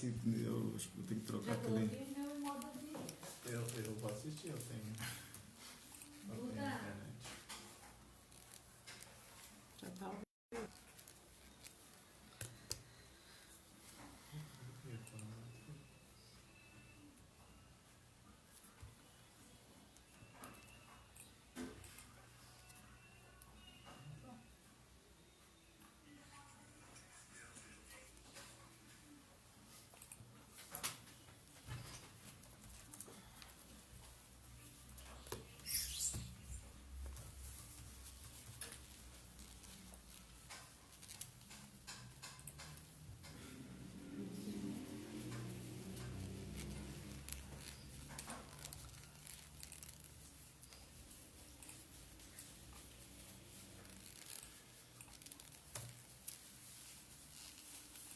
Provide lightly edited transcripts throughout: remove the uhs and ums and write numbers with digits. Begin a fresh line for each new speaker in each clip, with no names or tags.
se eu acho que vou ter que trocar também. Eu vou assistir, eu tenho.
Já tá.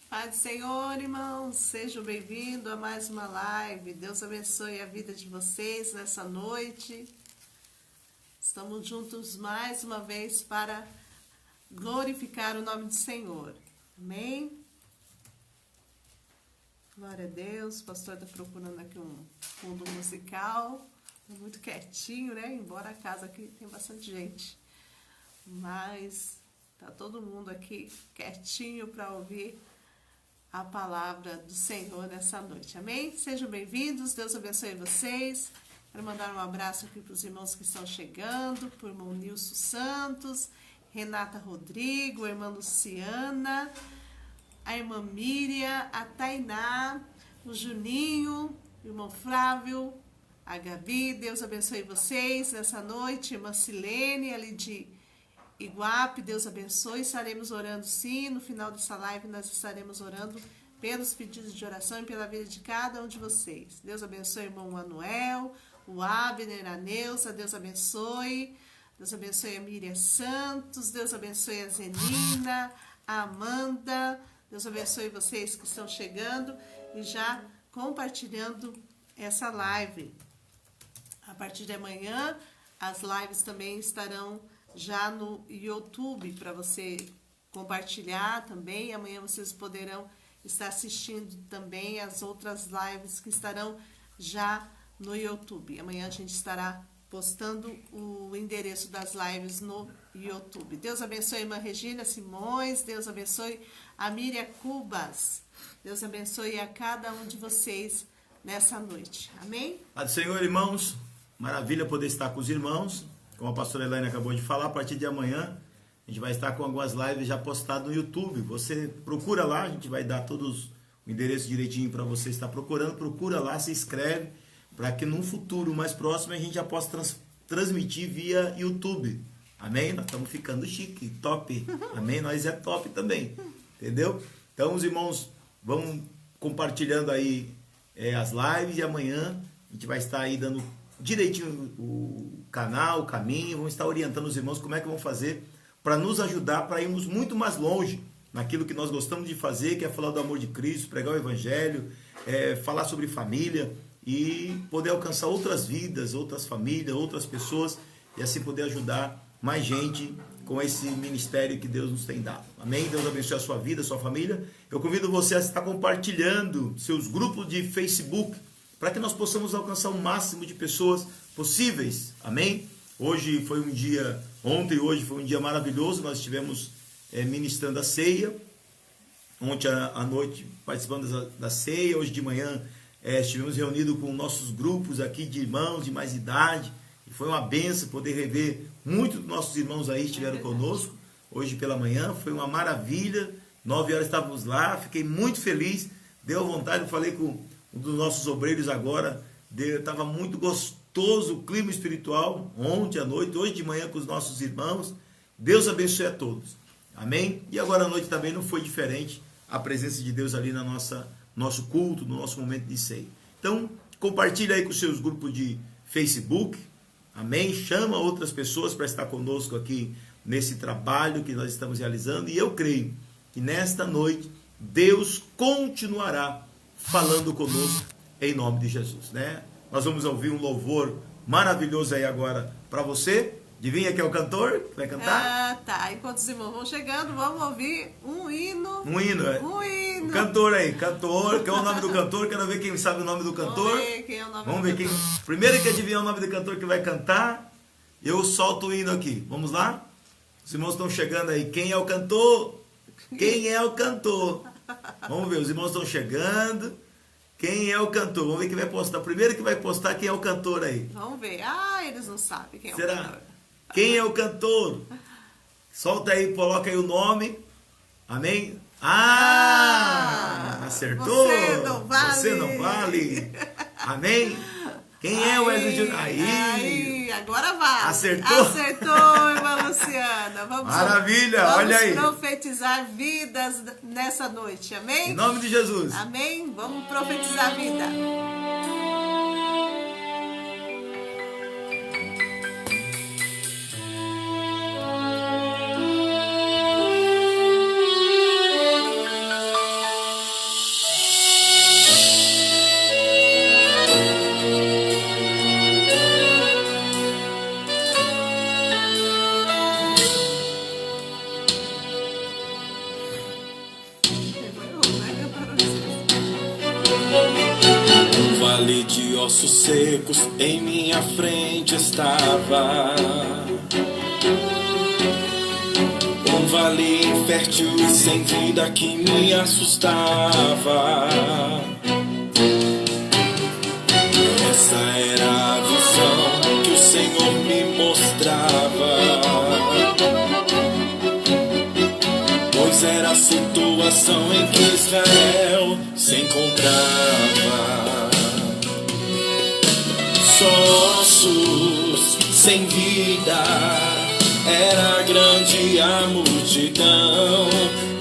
Pai do Senhor, irmãos, sejam bem-vindos a mais uma live. Deus abençoe a vida de vocês nessa noite. Estamos juntos mais uma vez para glorificar o nome do Senhor. Amém? Glória a Deus. O pastor está procurando aqui um fundo musical. Está muito quietinho, né? Embora a casa aqui tem bastante gente. Mas está todo mundo aqui quietinho para ouvir a palavra do Senhor nessa noite. Amém? Sejam bem-vindos. Deus abençoe vocês. Quero mandar um abraço aqui para os irmãos que estão chegando, para o irmão Nilson Santos, Renata Rodrigo, a irmã Luciana, a irmã Miriam, a Tainá, o Juninho, o irmão Flávio, a Gabi. Deus abençoe vocês nessa noite. Irmã Silene, ali de Iguape, Deus abençoe. Estaremos orando sim. No final dessa live nós estaremos orando pelos pedidos de oração e pela vida de cada um de vocês. Deus abençoe o irmão Manuel, o Abner, a Neuza. Deus abençoe. Deus abençoe a Miriam Santos. Deus abençoe a Zenina, a Amanda. Deus abençoe vocês que estão chegando e já compartilhando essa live. A partir de amanhã as lives também estarão já no YouTube para você compartilhar também. Amanhã vocês poderão estar assistindo também as outras lives que estarão já no YouTube. Amanhã a gente estará postando o endereço das lives no YouTube. Deus abençoe a irmã Regina Simões. Deus abençoe a Miriam Cubas. Deus abençoe a cada um de vocês nessa noite. Amém?
Paz do Senhor, irmãos. Maravilha poder estar com os irmãos. Como a pastora Elaine acabou de falar, a partir de amanhã a gente vai estar com algumas lives já postadas no YouTube. Você procura lá, a gente vai dar todos o endereço direitinho para você estar procurando. Procura lá, se inscreve, para que num futuro mais próximo a gente já possa transmitir via YouTube. Amém? Nós estamos ficando chique, top. Amém? Nós é top também. Entendeu? Então os irmãos vão compartilhando aí as lives e amanhã a gente vai estar aí dando direitinho o canal, o caminho, vamos estar orientando os irmãos como é que vão fazer para nos ajudar para irmos muito mais longe naquilo que nós gostamos de fazer, que é falar do amor de Cristo, pregar o Evangelho, falar sobre família e poder alcançar outras vidas, outras famílias, outras pessoas e assim poder ajudar mais gente com esse ministério que Deus nos tem dado. Amém? Deus abençoe a sua vida, a sua família. Eu convido você a estar compartilhando seus grupos de Facebook para que nós possamos alcançar o máximo de pessoas possíveis. Amém? Hoje foi um dia, ontem e hoje foi um dia maravilhoso. Nós estivemos ministrando a ceia. Ontem à noite participando da ceia. Hoje de manhã estivemos reunidos com nossos grupos aqui de irmãos de mais idade. E foi uma benção poder rever muitos dos nossos irmãos aí estiveram conosco. Hoje pela manhã foi uma maravilha. 9 horas estávamos lá. Fiquei muito feliz. Deu vontade, eu falei com um dos nossos obreiros agora, estava muito gostoso o clima espiritual, ontem à noite, hoje de manhã com os nossos irmãos. Deus abençoe a todos. Amém? E agora à noite também não foi diferente, a presença de Deus ali na nosso culto, no nosso momento de ceia. Então, compartilha aí com os seus grupos de Facebook. Amém? Chama outras pessoas para estar conosco aqui nesse trabalho que nós estamos realizando. E eu creio que nesta noite Deus continuará falando conosco em nome de Jesus, né? Nós vamos ouvir um louvor maravilhoso aí agora para você Adivinha quem é o cantor que vai cantar?
Ah, tá. Enquanto os irmãos vão chegando, vamos ouvir um hino.
Um hino, é?
Um hino.
O cantor aí, cantor. Qual é o nome do cantor? Quero ver quem sabe o nome do cantor.
Vamos ver quem é o nome
Vamos
do
ver quem.
cantor.
Primeiro que adivinhar o nome do cantor que vai cantar, eu solto o hino aqui. Vamos lá? Os irmãos estão chegando aí. Quem é o cantor? Quem é o cantor? Vamos ver, os irmãos estão chegando. Quem é o cantor? Vamos ver quem vai postar. Primeiro que vai postar, quem é o cantor aí?
Vamos ver. Ah, eles não sabem quem é
Será?
o cantor.
Quem é o cantor? Solta aí, coloca aí o nome. Amém? Ah! Acertou!
Você não vale!
Você não vale! Amém? Quem é o Wesley Júnior?
Aí, agora vai!
Acertou?
Acertou, irmã Luciana!
Maravilha, olha aí!
Vamos profetizar vidas nessa noite, amém?
Em nome de Jesus!
Amém? Vamos profetizar vida!
Um vale de ossos secos em minha frente estava. Um vale infértil e sem vida que me assustava. Essa era a visão que o Senhor me mostrava. Pois era a situação em que Israel se encontrava. Só ossos sem vida, era grande a multidão,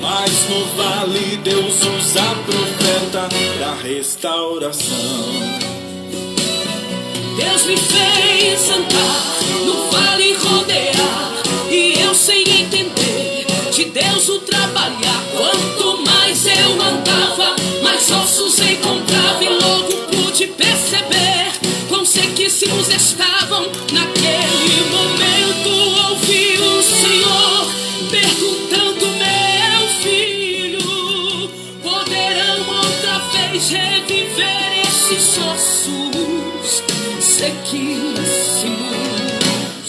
mas no vale Deus usa profeta para restauração.
Deus me fez andar no vale rodear, e eu sem entender de Deus o trabalhar. Quanto mais eu andava, mais ossos encontrava, e logo pude perceber quão sequíssimos estavam. Naquele momento ouvi o Senhor perguntando: meu filho, poderão outra vez reviver esses ossos sequíssimos?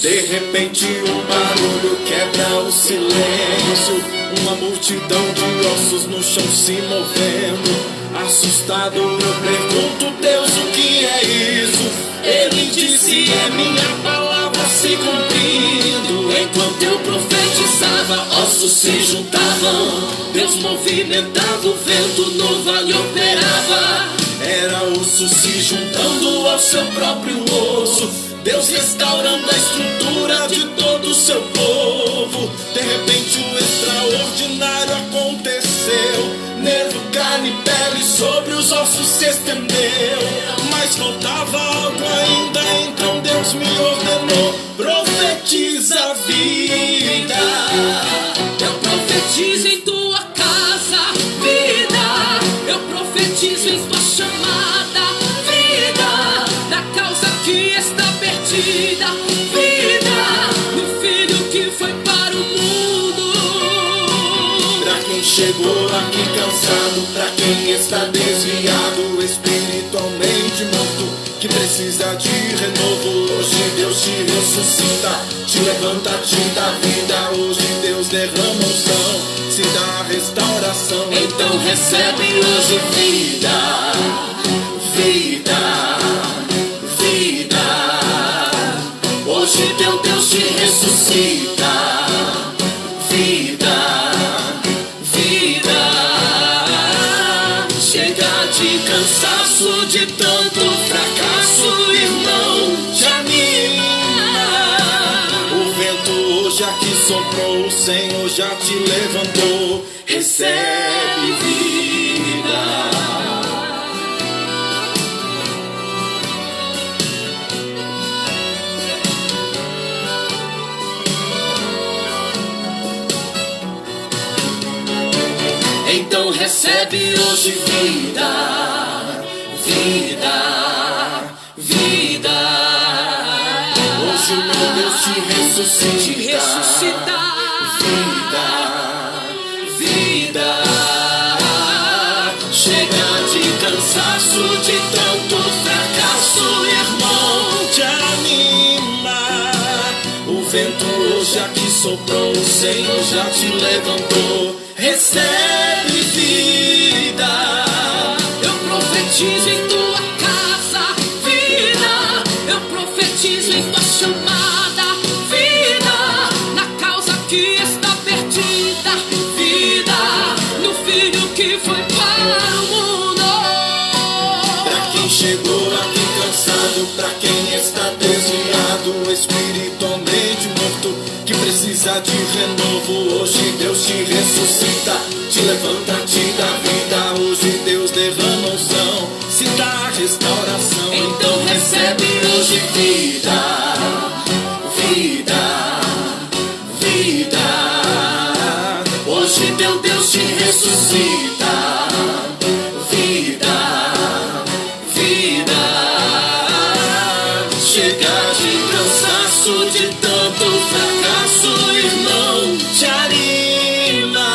De repente um barulho quebra o silêncio, uma multidão de ossos no chão se movendo. Assustado eu pergunto: Deus, o que é isso? Ele disse: é minha palavra se cumprindo. Enquanto eu profetizava, ossos se juntavam. Deus movimentava o vento, no vale operava. Era osso se juntando ao seu próprio osso. Deus restaurando a estrutura de todo o seu povo. De repente o extraordinário aconteceu. Nervo, carne e pele sobre os ossos se estendeu. Mas faltava algo ainda, então Deus me ordenou: profetiza a vida.
Eu profetizo em tua casa, vida. Eu profetizo em tua chamada, vida. Da causa que está perdida, vida. No filho que foi para o mundo.
Pra quem chegou aqui cansado, pra quem está desviado, espiritualmente morto, que precisa de renovo, hoje Deus te ressuscita, te levanta, te dá vida. Hoje Deus derrama unção, se dá restauração.
Então recebe hoje vida,
vida, vida. Hoje teu Deus te ressuscita, vida, vida. Chega de cansaço, de tanto fracasso, irmão, te anima. O vento hoje aqui soprou, o Senhor já te levantou. Recebe vida. Então recebe hoje vida, vida, vida. Hoje o meu Deus te recebe. ressuscita. Vida. Chega de cansaço, de tanto fracasso, irmão, te anima. O vento hoje aqui soprou, o Senhor já te levantou. Recebe vida.
Eu profetizo em tua casa, vida. Eu profetizo em tua chamada, vida. Na causa que está perdida, vida. No filho que foi para o mundo.
Pra quem chegou aqui cansado, pra quem está desviado, espiritualmente morto, que precisa de renovo, hoje Deus te ressuscita, te levanta, te dá vida. Hoje Deus derrama unção, se dá restauração. Então recebe hoje vida, vida, vida. Hoje teu Deus te ressuscita. Vida, vida. Chega de cansaço, de tanto fracasso, irmão, te anima.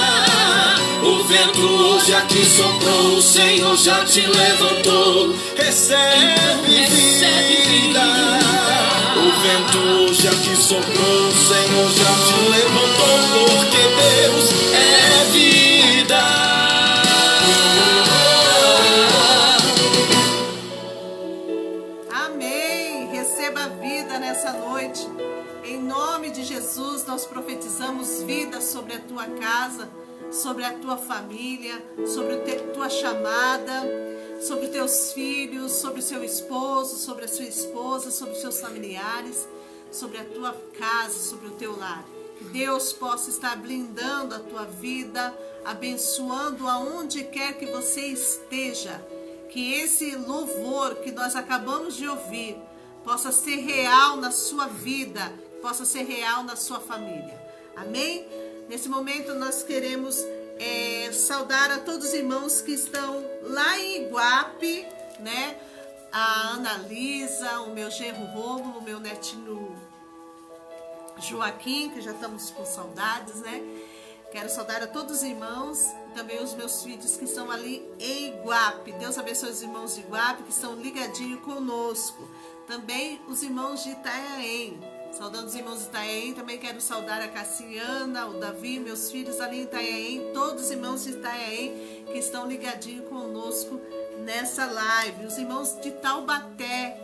O vento hoje aqui soprou, o Senhor já te levantou. Recebe vida. O vento hoje aqui soprou, o Senhor já te levantou, porque Deus é vida.
Amém. Receba vida nessa noite. Em nome de Jesus, nós profetizamos vida sobre a tua casa, sobre a tua família, sobre a tua chamada, sobre os teus filhos, sobre o seu esposo, sobre a sua esposa, sobre os seus familiares, sobre a tua casa, sobre o teu lar. Que Deus possa estar blindando a tua vida, abençoando aonde quer que você esteja. Que esse louvor que nós acabamos de ouvir possa ser real na sua vida, possa ser real na sua família. Amém? Nesse momento nós queremos saudar a todos os irmãos que estão lá em Iguape, né? A Ana Lisa, o meu genro Rômulo, o meu netinho Joaquim, que já estamos com saudades, né? Quero saudar a todos os irmãos e também os meus filhos que estão ali em Iguape. Deus abençoe os irmãos de Iguape que estão ligadinhos conosco. Também os irmãos de Itanhaém. Saudando os irmãos de Itanhaém, também quero saudar a Cassiana, o Davi, meus filhos ali em Itanhaém, todos os irmãos de Itanhaém que estão ligadinhos conosco nessa live. Os irmãos de Taubaté,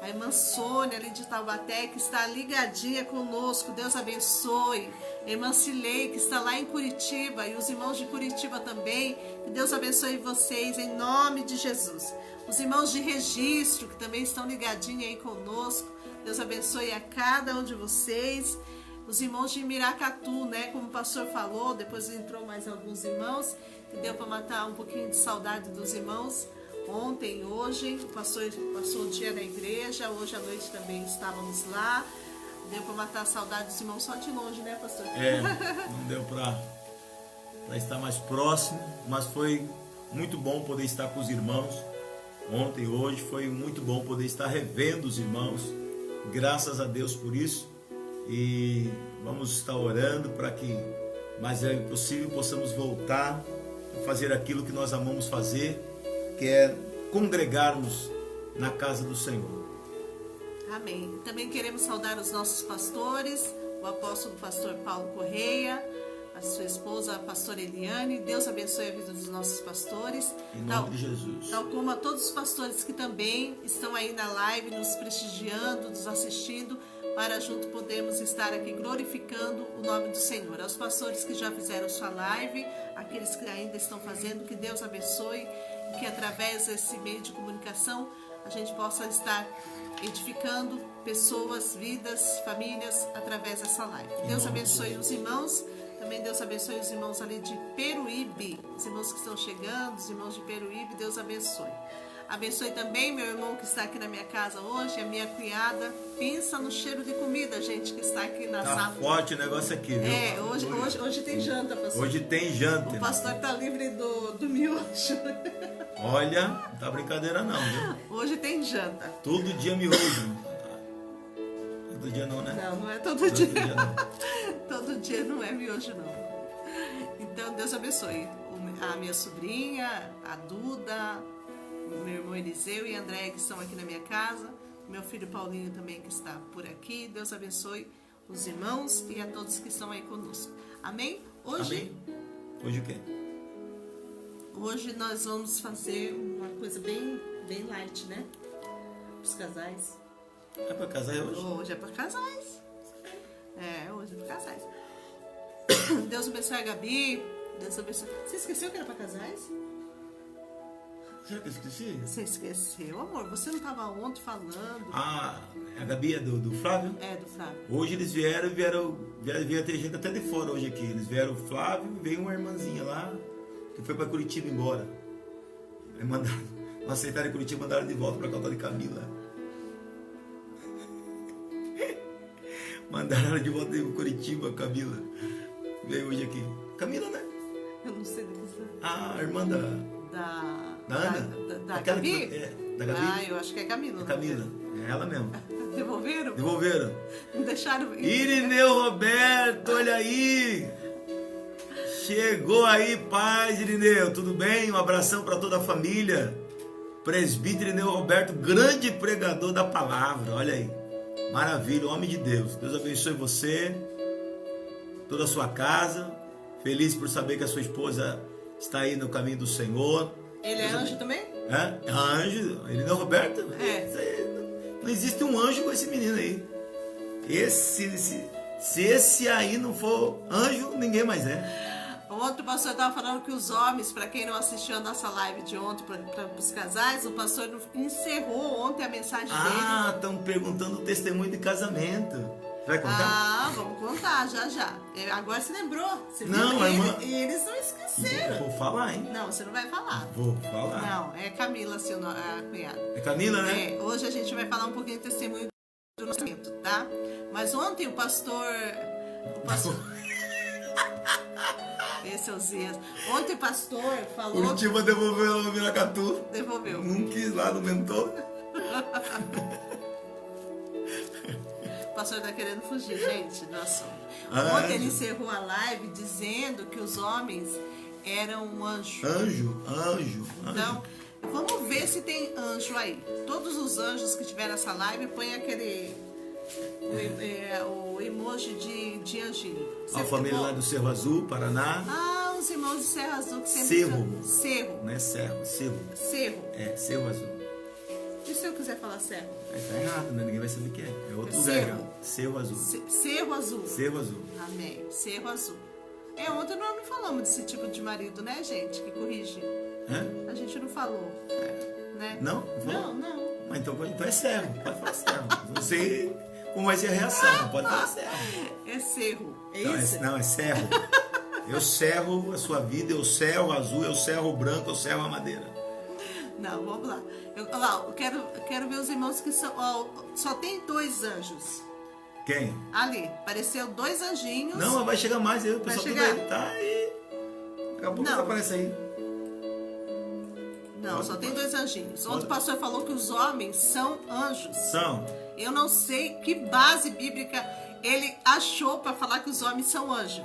a irmã Sônia ali de Taubaté, que está ligadinha conosco, Deus abençoe. A irmã Cilei, que está lá em Curitiba, e os irmãos de Curitiba também, que Deus abençoe vocês em nome de Jesus. Os irmãos de Registro, que também estão ligadinhos aí conosco, Deus abençoe a cada um de vocês. Os irmãos de Miracatu, né, como o pastor falou, depois entrou mais alguns irmãos, que deu para matar um pouquinho de saudade dos irmãos. Ontem e hoje, o pastor passou o dia na igreja, hoje à noite também estávamos lá. Deu para matar a saudade dos irmãos só de longe, né, pastor?
Não deu para estar mais próximo, mas foi muito bom poder estar com os irmãos. Ontem e hoje foi muito bom poder estar revendo os irmãos. Graças a Deus por isso. E vamos estar orando para que mais breve possível possamos voltar a fazer aquilo que nós amamos fazer, que é congregarmos na casa do Senhor.
Amém. Também queremos saudar os nossos pastores, o apóstolo pastor Paulo Correia, a sua esposa, a pastora Eliane. Deus abençoe a vida dos nossos pastores.
Em nome de Jesus.
Tal como a todos os pastores que também estão aí na live, nos prestigiando, nos assistindo, para junto podermos estar aqui glorificando o nome do Senhor. Aos pastores que já fizeram sua live, aqueles que ainda estão fazendo, que Deus abençoe e que através desse meio de comunicação a gente possa estar edificando pessoas, vidas, famílias através dessa live. Deus abençoe os irmãos. Também Deus abençoe os irmãos ali de Peruíbe, os irmãos que estão chegando, os irmãos de Peruíbe, Deus abençoe. Abençoe também meu irmão que está aqui na minha casa hoje, a minha cunhada. Pensa no cheiro de comida, gente, que está aqui na sala.
Tá forte o negócio aqui, viu?
Hoje tem janta, pastor.
Hoje tem janta.
O pastor está livre do miojo.
Olha, não tá brincadeira não, viu?
Hoje tem janta.
Todo dia miojo. Todo dia não, né?
Não, não é todo
Todo
dia.
dia não.
Todo dia não é miojo, não. Então, Deus abençoe a minha sobrinha, a Duda, o meu irmão Eliseu e a Andréia, que estão aqui na minha casa, meu filho Paulinho também, que está por aqui. Deus abençoe os irmãos e a todos que estão aí conosco. Amém?
Amém. Hoje o quê?
Hoje nós vamos fazer uma coisa bem light, né? Para os casais.
É pra casar hoje?
Hoje é para casais. Hoje é para casais. Deus abençoe a Gabi. Deus abençoe. Você esqueceu que era para casais?
Será que eu esqueci?
Você esqueceu, amor? Você não estava ontem falando?
Ah, a Gabi é do Flávio?
É, do Flávio.
Hoje eles vieram ter gente até de fora hoje aqui. Eles vieram, o Flávio, veio uma irmãzinha lá, que foi pra Curitiba embora. Aí mandaram, não aceitaram em Curitiba, mandaram de volta pra cá, de Camila. Mandaram ela de volta de Curitiba, Camila. Veio hoje aqui. Camila, né?
Eu não sei do que você...
Ah, a irmã da Ana?
Da
Aquela
Gabi?
Da Gabi?
Ah, eu acho que é Camila.
É Camila, é ela mesmo.
Devolveram?
Devolveram.
Não deixaram ir?
Irineu Roberto, olha aí! Chegou aí, paz, Irineu, tudo bem? Um abração para toda a família. Presbítero Irineu Roberto, grande pregador da palavra, olha aí. Maravilha, homem de Deus. Deus abençoe você, toda a sua casa. Feliz por saber que a sua esposa está aí no caminho do Senhor.
Ele é anjo também?
É anjo, Irineu Roberto?
É.
Isso aí, não existe um anjo com esse menino aí. Se esse aí não for anjo, ninguém mais é.
Ontem o pastor estava falando que os homens, para quem não assistiu a nossa live de ontem para os casais, o pastor encerrou ontem a mensagem dele.
Ah, estão perguntando o testemunho de casamento. Vai contar?
Ah, vamos contar, já. Agora você lembrou. Você viu?
Não, irmã.
E eles não esqueceram.
Vou falar, hein?
Não, você não vai falar.
Vou falar.
Não, é Camila, a cunhada.
É Camila, né?
Hoje a gente vai falar um pouquinho do testemunho do nascimento, tá? Mas ontem o pastor... Esse é o Zias. Ontem o pastor falou...
Curitiba devolveu ela no Miracatu.
Devolveu.
Não quis lá no mentor.
O pastor tá querendo fugir, gente. Nossa.
Ah,
Ontem ele encerrou a live dizendo que os homens eram um anjo.
Anjo.
Então, vamos ver se tem anjo aí. Todos os anjos que tiveram nessa live, põe aquele... o emoji de anjinho.
A família lá do Cerro Azul, Paraná.
Ah, os irmãos de Cerro Azul que sempre... Cerro.
Não é Cerro, Cerro.
Cerro.
É, Cerro Azul.
E se eu quiser falar Cerro?
Tá errado, né? Ninguém vai saber o que é. É outro
É
lugar.
Cerro.
Já. Cerro Azul.
Cerro Azul.
Cerro Azul.
Amém. Cerro Azul. Ontem nós não falamos desse tipo de marido, né, gente? Que corrige.
Hã?
A gente não falou. Né?
Não?
Não.
Mas então é Cerro. Pode falar Cerro. Não sei como vai ser a reação. Pode falar Cerro.
É Cerro. É
Não,
isso?
Não, é Cerro. Eu cerro a sua vida, eu cerro o azul, eu cerro o branco, eu cerro a madeira.
Não, vamos lá. Eu quero ver os irmãos que são... só tem 2 anjos.
Quem?
Ali, apareceu 2 anjinhos.
Não, mas vai chegar mais aí, o pessoal tudo
chegar?
aí tá aí. Daqui a pouco
Não.
aparece aí.
Não, só tem 2 anjinhos. Ontem o pastor falou que os homens são anjos.
São.
Eu não sei que base bíblica ele achou para falar que os homens são anjos.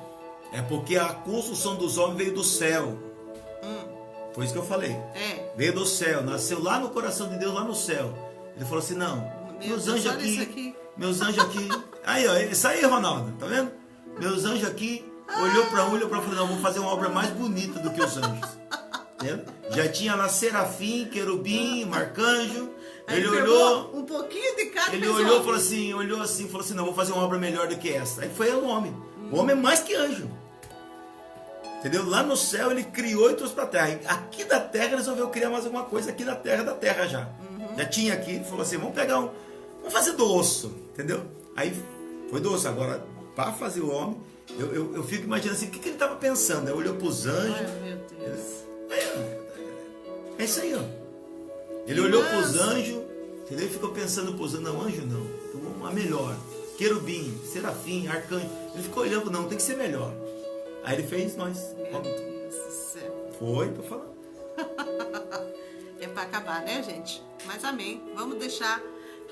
É porque a construção dos homens veio do céu. Foi isso que eu falei.
É.
Veio do céu, nasceu lá no coração de Deus, lá no céu. Ele falou assim, não,
Meu
meus
Deus,
anjos
olha isso
aqui,
aqui.
meus anjos aqui. Aí, ó, isso aí, Ronaldo, tá vendo? Meus anjos aqui, olhou para um, olhou para outro, falou, não, vou fazer uma obra mais bonita do que os anjos. Entendeu? Já tinha lá serafim, querubim, marcanjo.
Aí
Ele
pegou
olhou,
um pouquinho de cada
ele
pessoa.
olhou, falou assim, não, vou fazer uma obra melhor do que essa. Aí foi o homem. O homem é mais que anjo. Entendeu? Lá no céu ele criou e trouxe para a terra. Aqui da terra ele resolveu criar mais alguma coisa aqui da terra já. Já tinha aqui, ele falou assim, vamos fazer do osso, entendeu? Aí foi do osso. Agora, para fazer o homem, eu fico imaginando assim, o que ele estava pensando? Ele olhou para os anjos.
Ai, meu Deus.
É isso aí, ó. Ele olhou para os anjos, entendeu? E ficou pensando para os anjos, não, anjo não, então a melhor. Querubim, serafim, arcanjo. Ele ficou olhando, não, tem que ser melhor. Aí ele fez nós.
Meu Deus do céu.
Foi, tô falando.
É para acabar, né, gente? Mas amém. Vamos deixar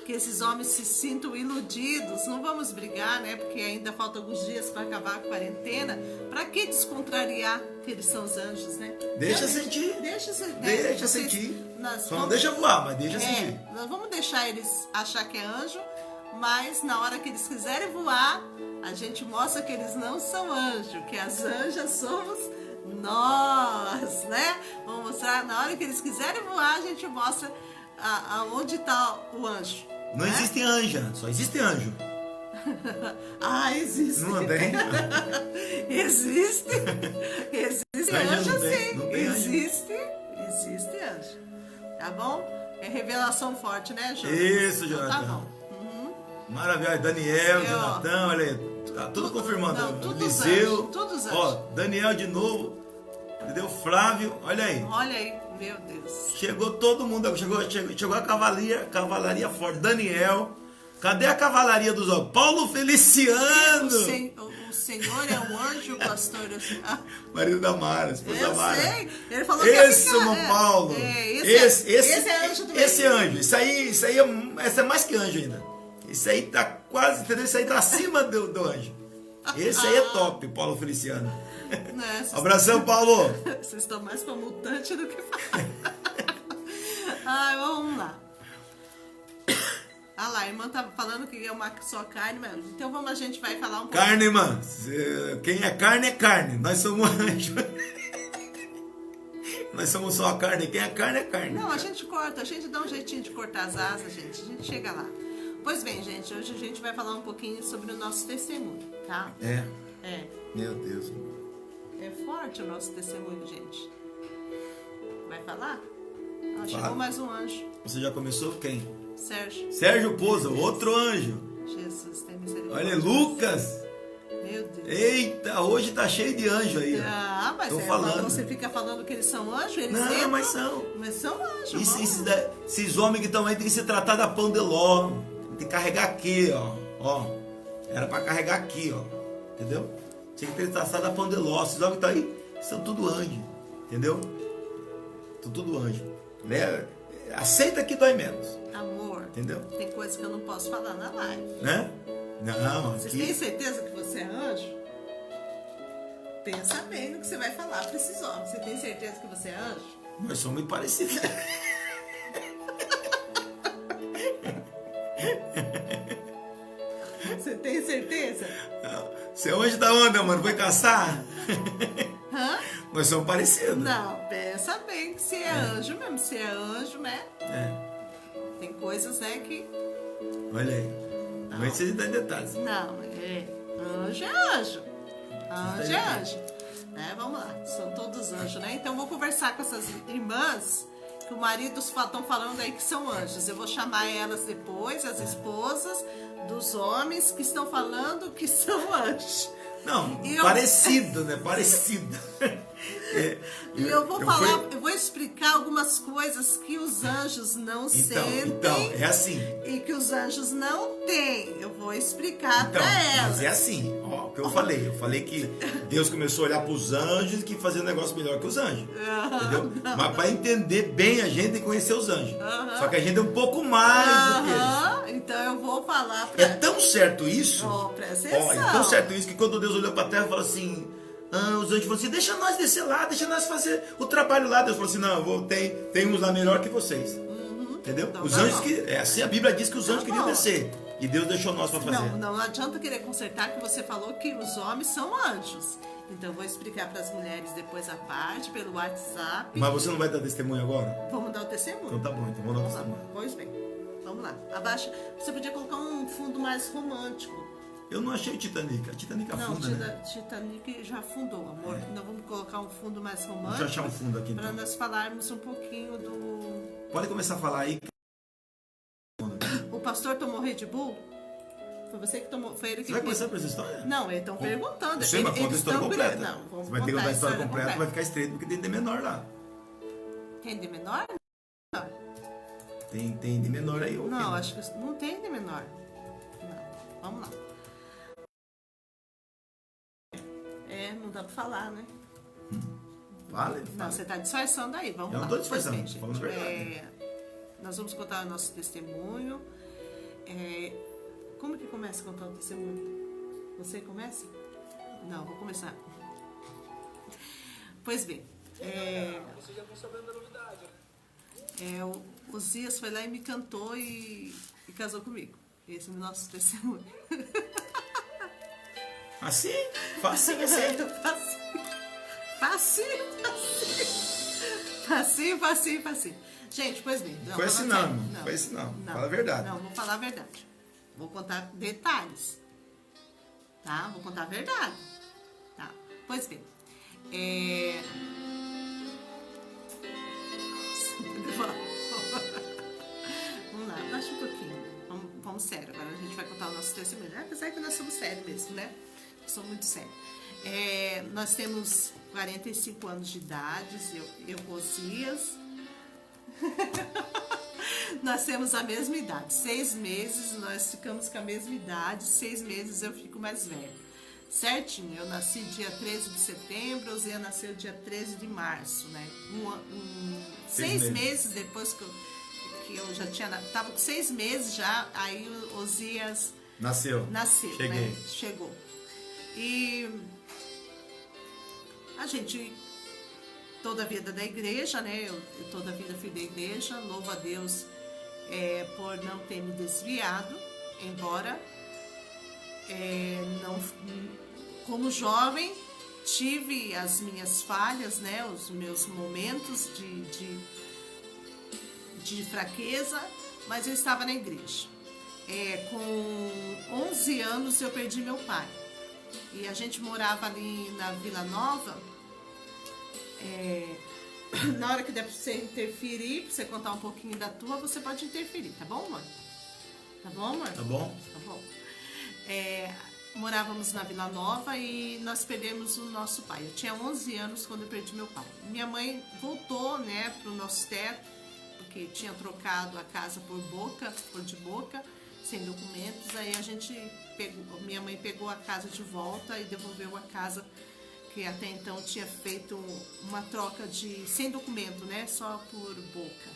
que esses homens se sintam iludidos. Não vamos brigar, né? Porque ainda faltam alguns dias para acabar a quarentena. Para que descontrariar que eles são os anjos, né?
Deixa sentir. Deixa sentir. Só não deixa voar, mas deixa sentir.
Nós vamos deixar eles achar que é anjo, mas na hora que eles quiserem voar, a gente mostra que eles não são anjos, que as anjas somos nós, né? Vamos mostrar, na hora que eles quiserem voar, a gente mostra aonde está o anjo.
Não
né?
existe anja, só existe anjo.
Existe.
Não tem?
Existe anjo,
não tem,
sim.
não tem anjo.
Existe anjo. Tá bom? É revelação forte, né, Jonas?
Isso,
Então,
Jonathan.
tá bom.
Maravilha, Daniel,
Ó.
Jonathan, olha aí, tá tudo confirmando.
Não, tudo
Eliseu,
anjos, todos anjos.
ó, Daniel de novo, entendeu? Flávio, olha aí.
Olha aí, meu Deus.
Chegou todo mundo, chegou a cavalaria forte. Daniel, cadê a cavalaria dos homens? Paulo Feliciano,
O Senhor é um anjo, pastor.
marido da Mara, esposa da
Eu
Mara.
sei. Ele falou que
Esse,
ia ficar,
irmão Paulo.
Esse é anjo também.
Esse anjo. Isso aí esse é mais que anjo ainda. Isso aí tá quase, entendeu? Isso aí tá acima do anjo. Esse aí é top, Paulo Feliciano.
Né,
Abração, Paulo.
Vocês estão mais pra mutante do que Ai, vamos lá. Ah lá, a irmã tá falando que é uma só carne, mas então a gente vai falar um pouco.
Carne, irmã. Quem é carne é carne. Nós somos anjo. Nós somos só a carne. Quem é carne é carne.
Não, a gente corta, a gente dá um jeitinho de cortar as asas, gente. A gente chega lá. Pois bem, gente, hoje a gente vai falar um pouquinho sobre o nosso testemunho, tá?
É.
É.
Meu Deus.
É forte o nosso testemunho, gente. Vai falar?
Fala.
Chegou mais um anjo.
Você já começou? Quem?
Sérgio.
Sérgio Pousa, outro anjo.
Jesus, tem misericórdia.
Olha, Lucas.
Meu Deus.
Eita, hoje tá cheio de anjo aí. ó.
Mas
Tô falando.
você fica falando que eles são anjos, eles
Não,
entram,
mas são.
Mas são anjos.
Esses homens que estão aí tem que ser tratados a pão de ló. Tem que carregar aqui, ó. Era pra carregar aqui, ó. Entendeu? Tinha que ter tratado a pão de ló. Esses homens que estão aí são tudo anjo. Entendeu? São tudo anjo. Né? Aceita que dói menos.
Amor,
Entendeu?
tem coisa que eu não posso falar na live.
Né? Não,
Vocês têm
aqui.
certeza que você é anjo? Pensa bem no que você vai falar para esses homens. Você tem certeza que você é anjo?
Nós somos muito parecidos.
Você tem certeza?
Você hoje da onda, mano? Foi caçar?
Hã?
Nós somos parecidos.
Não, pensa bem que você é anjo mesmo. Você é anjo, né?
É.
Tem coisas, né, que...
Olha aí. Não vai ser em detalhes.
Não, anjo é anjo. Anjo é anjo. Né? Vamos lá, são todos anjos, né? Então eu vou conversar com essas irmãs que o marido estão falando aí que são anjos. Eu vou chamar elas depois, as esposas dos homens que estão falando que são anjos.
Não,
E eu-
parecido, né? Parecido.
E eu vou eu vou explicar algumas coisas que os anjos não sentem
Então, é assim.
e que os anjos não têm. Eu vou explicar
Então,
pra elas.
mas é assim, ó, o que eu falei. Eu falei que Deus começou a olhar para os anjos e que fazia um negócio melhor que os anjos. Entendeu? Mas para entender bem, a gente tem que conhecer os anjos.
Aham.
Só que a gente é um pouco mais do que eles.
Aham, então eu vou falar pra...
É tão certo isso.
Ó, presta
Ó, é
atenção.
tão certo isso que quando Deus olhou para a terra e falou assim. Os anjos falaram assim, deixa nós descer lá, deixa nós fazer o trabalho lá. Deus falou assim, não, tem uns lá melhor que vocês. Entendeu?
Então
Os
tá
anjos
bom.
que. É assim, a Bíblia diz que os anjos
Tá
queriam
bom.
descer. E Deus deixou nós para fazer.
Não adianta querer consertar que você falou que os homens são anjos. Então eu vou explicar para as mulheres depois a parte, pelo WhatsApp.
Mas você não vai dar testemunho agora?
Vamos dar o testemunho.
Então tá bom, então vamos dar o
Vamos lá,
testemunho.
pois bem. Vamos lá. Abaixa. Você podia colocar um fundo mais romântico.
Eu não achei o Titanic. A Titanic afunda, né?
Titanic já afundou, amor. Então vamos colocar um fundo mais romântico.
Deixa eu achar um fundo aqui,
Para
então.
nós falarmos um pouquinho do...
Pode começar a falar aí.
O pastor tomou Red Bull? Foi você que tomou? Foi ele que
Você vai
fez?
começar por essa história?
Não, eles estão perguntando.
Você vai contar a
Eles
história
estão
completa.
Não, vamos
Você vai ter que contar a história completa, vai
completa.
ficar estreito, porque tem de menor lá.
Tem de menor? Não,
Tem de menor aí. ou
não
quê?
acho que não tem de menor. Não, vamos lá. Não dá pra falar, né?
Fala,
Não,
fala.
você tá disfarçando aí, vamos
Eu
lá.
não tô disfarçando,
Pois bem,
tô falando
gente,
a verdade.
nós vamos contar o nosso testemunho. Como que começa a contar o testemunho? Você começa? Não, vou começar. Pois bem,
Vocês já estão sabendo da novidade, né?
o Zias foi lá e me cantou e casou comigo. Esse é o nosso testemunho.
Assim? Facinho assim?
Facinho. Gente, pois bem. Não,
Foi assim
fala
não,
sério.
irmão. Foi assim não. Fala a verdade.
Não, vou falar a verdade. Vou contar detalhes. Tá? Vou contar a verdade. Tá? Pois bem. Vamos lá, baixa um pouquinho. Vamos sério. Agora a gente vai contar o nosso testemunho. Apesar que nós somos sérios mesmo, né? Eu sou muito sério. Nós temos 45 anos de idade, eu Osias. Nós temos a mesma idade. 6 meses, nós ficamos com a mesma idade. 6 meses eu fico mais velho. Certinho, eu nasci dia 13 de setembro, Osias nasceu dia 13 de março, né? 6 meses depois que eu já tinha... Tava com 6 meses já, aí o Osias...
Nasceu.
Cheguei. Né? Chegou. E a gente... Toda a vida da igreja, né? Eu toda a vida fui da igreja. Louvo a Deus por não ter me desviado, embora não, como jovem tive as minhas falhas, né? Os meus momentos de fraqueza, mas eu estava na igreja. Com 11 anos eu perdi meu pai e a gente morava ali na Vila Nova. Na hora que der pra você interferir, pra você contar um pouquinho da tua, você pode interferir, tá bom, amor? Tá bom, amor?
Tá bom.
Tá bom. Morávamos na Vila Nova e nós perdemos o nosso pai. Eu tinha 11 anos quando eu perdi meu pai. Minha mãe voltou, né, pro nosso teto, porque tinha trocado a casa por de boca, sem documentos. Aí minha mãe pegou a casa de volta e devolveu a casa, que até então tinha feito uma troca sem documento, né? Só por boca.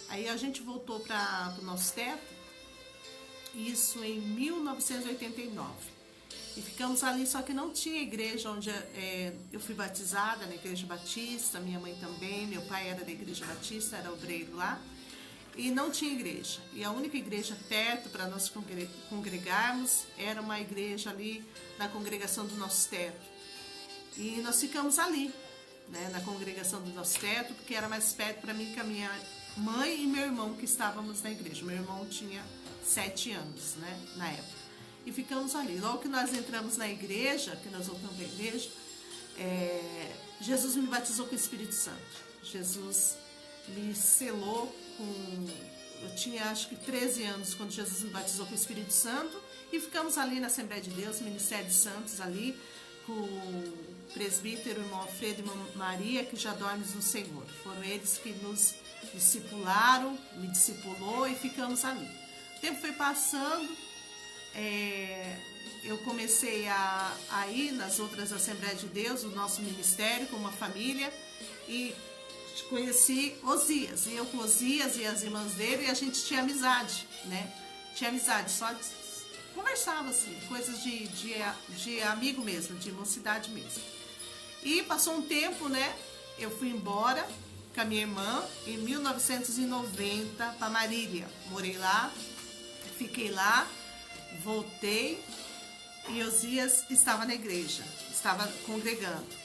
Aí a gente voltou para o nosso teto, isso em 1989. E ficamos ali, só que não tinha igreja onde eu fui batizada, na Igreja Batista, minha mãe também, meu pai era da Igreja Batista, era obreiro lá. E não tinha igreja. E a única igreja perto para nós congregarmos era uma igreja ali na congregação do nosso teto. E nós ficamos ali, né, na congregação do nosso teto, porque era mais perto para mim que a minha mãe e meu irmão que estávamos na igreja. Meu irmão tinha 7 anos, né, na época. E ficamos ali. Logo que nós entramos na igreja, que nós voltamos para a igreja, Jesus me batizou com o Espírito Santo. Jesus me selou com... Eu tinha acho que 13 anos quando Jesus me batizou com o Espírito Santo. E ficamos ali na Assembleia de Deus, Ministério de Santos ali, com o presbítero, irmão Alfredo e irmã Maria, que já dormem no Senhor. Foram eles que nos discipularam, me discipulou e ficamos ali. O tempo foi passando, eu comecei a ir nas outras Assembleias de Deus, o nosso ministério, com uma família, e conheci Osias. E eu com Osias e as irmãs dele, e a gente tinha amizade, né? Tinha amizade, só conversava assim, coisas de amigo mesmo, de mocidade mesmo. E passou um tempo, né? Eu fui embora com a minha irmã em 1990 para Marília. Morei lá, fiquei lá, voltei e Osias estava na igreja, estava congregando.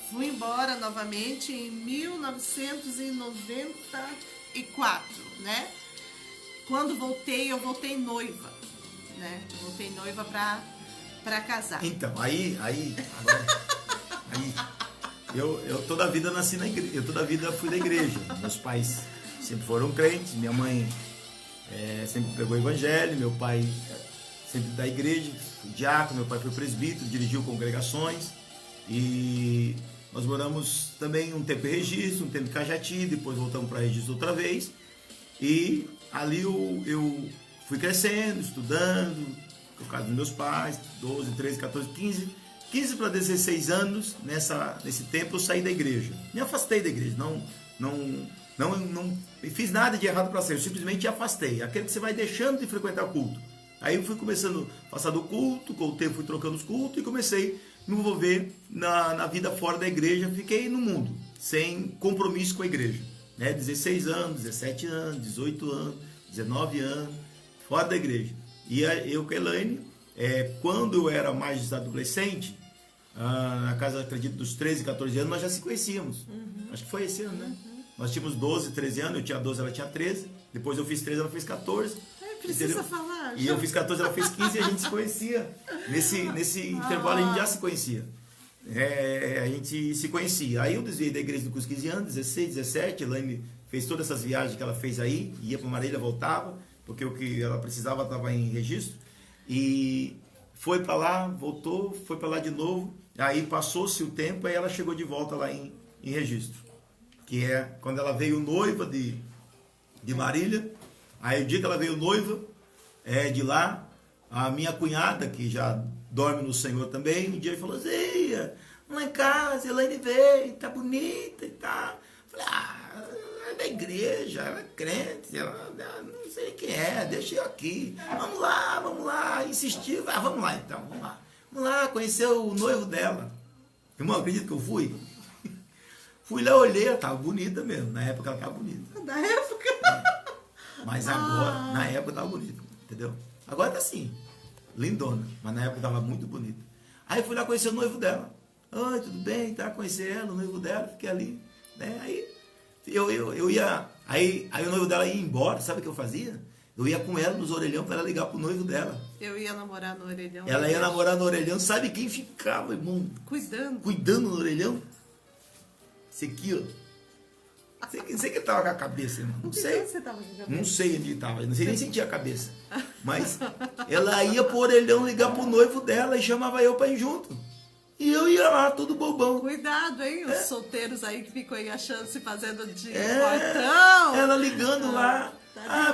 Fui embora novamente em 1994, né? Quando voltei, eu voltei noiva. Né? Eu voltei noiva pra casar.
Então, eu toda a vida nasci na igreja, eu toda a vida fui da igreja. Meus pais sempre foram crentes, minha mãe sempre pegou o evangelho, meu pai sempre da igreja, foi diácono, meu pai foi presbítero, dirigiu congregações e nós moramos também um tempo em Registro, um tempo em Cajati, depois voltamos para Registro outra vez e ali eu fui crescendo, estudando, por causa dos meus pais, 12, 13, 14, 15 para 16 anos, nesse tempo eu saí da igreja. Me afastei da igreja, não não fiz nada de errado para ser, eu simplesmente afastei. Aquele que você vai deixando de frequentar o culto. Aí eu fui começando a passar do culto, com o tempo fui trocando os cultos e comecei a me envolver na vida fora da igreja. Fiquei no mundo, sem compromisso com a igreja. 16 anos, 17 anos, 18 anos, 19 anos, fora da igreja. E eu com a Elaine, quando eu era mais adolescente, na casa, acredito, dos 13, 14 anos, nós já se conhecíamos. Acho que foi esse ano, né? Nós tínhamos 12, 13 anos, eu tinha 12, ela tinha 13. Depois eu fiz 13, ela fez 14.
Precisa falar.
E eu fiz 14, ela fez 15 e a gente se conhecia. Nesse intervalo a gente já se conhecia. A gente se conhecia. Aí eu desviei da igreja com os 15 anos, 16, 17. A Elaine fez todas essas viagens que ela fez aí. Ia para Marília, voltava. Porque o que ela precisava estava em registro. E foi para lá, voltou, foi para lá de novo. Aí passou-se o tempo, aí ela chegou de volta lá em registro. Que é quando ela veio noiva de Marília. Aí o dia que ela veio noiva de lá, a minha cunhada, que já dorme no Senhor também, um dia falou: Zeia, lá em casa, Elaine veio, tá bonita e tal. Falei: é da igreja, ela é crente, ela não sei quem é, deixa eu aqui. Vamos lá, insistiu. Vamos lá então, vamos lá, conhecer o noivo dela. Irmão, acredita que eu fui? Fui lá, olhei, ela tava bonita mesmo, na época ela tava bonita.
Da época?
Mas agora, na época tava bonita, entendeu? Agora tá assim, lindona, mas na época tava muito bonita. Aí fui lá conhecer o noivo dela. Oi, tudo bem? Tá, conhecer ela, o noivo dela, fiquei ali, né? Aí eu ia, aí o noivo dela ia embora, sabe o que eu fazia? Eu ia com ela nos orelhão para ela ligar pro noivo dela.
Eu ia namorar no orelhão.
Ela ia namorar no orelhão, sabe quem ficava, irmão? Cuidando no orelhão? Esse aqui, ó. Não sei que tava com a cabeça, irmão. Não sei.
Você tava com a cabeça?
Não sei onde tava. Não sei nem sentir a cabeça. Mas ela ia pro orelhão ligar pro noivo dela e chamava eu pra ir junto. E eu ia lá, todo bobão.
Cuidado, hein? Os solteiros aí que ficam aí achando, se fazendo de portão.
Ela ligando lá.
Tá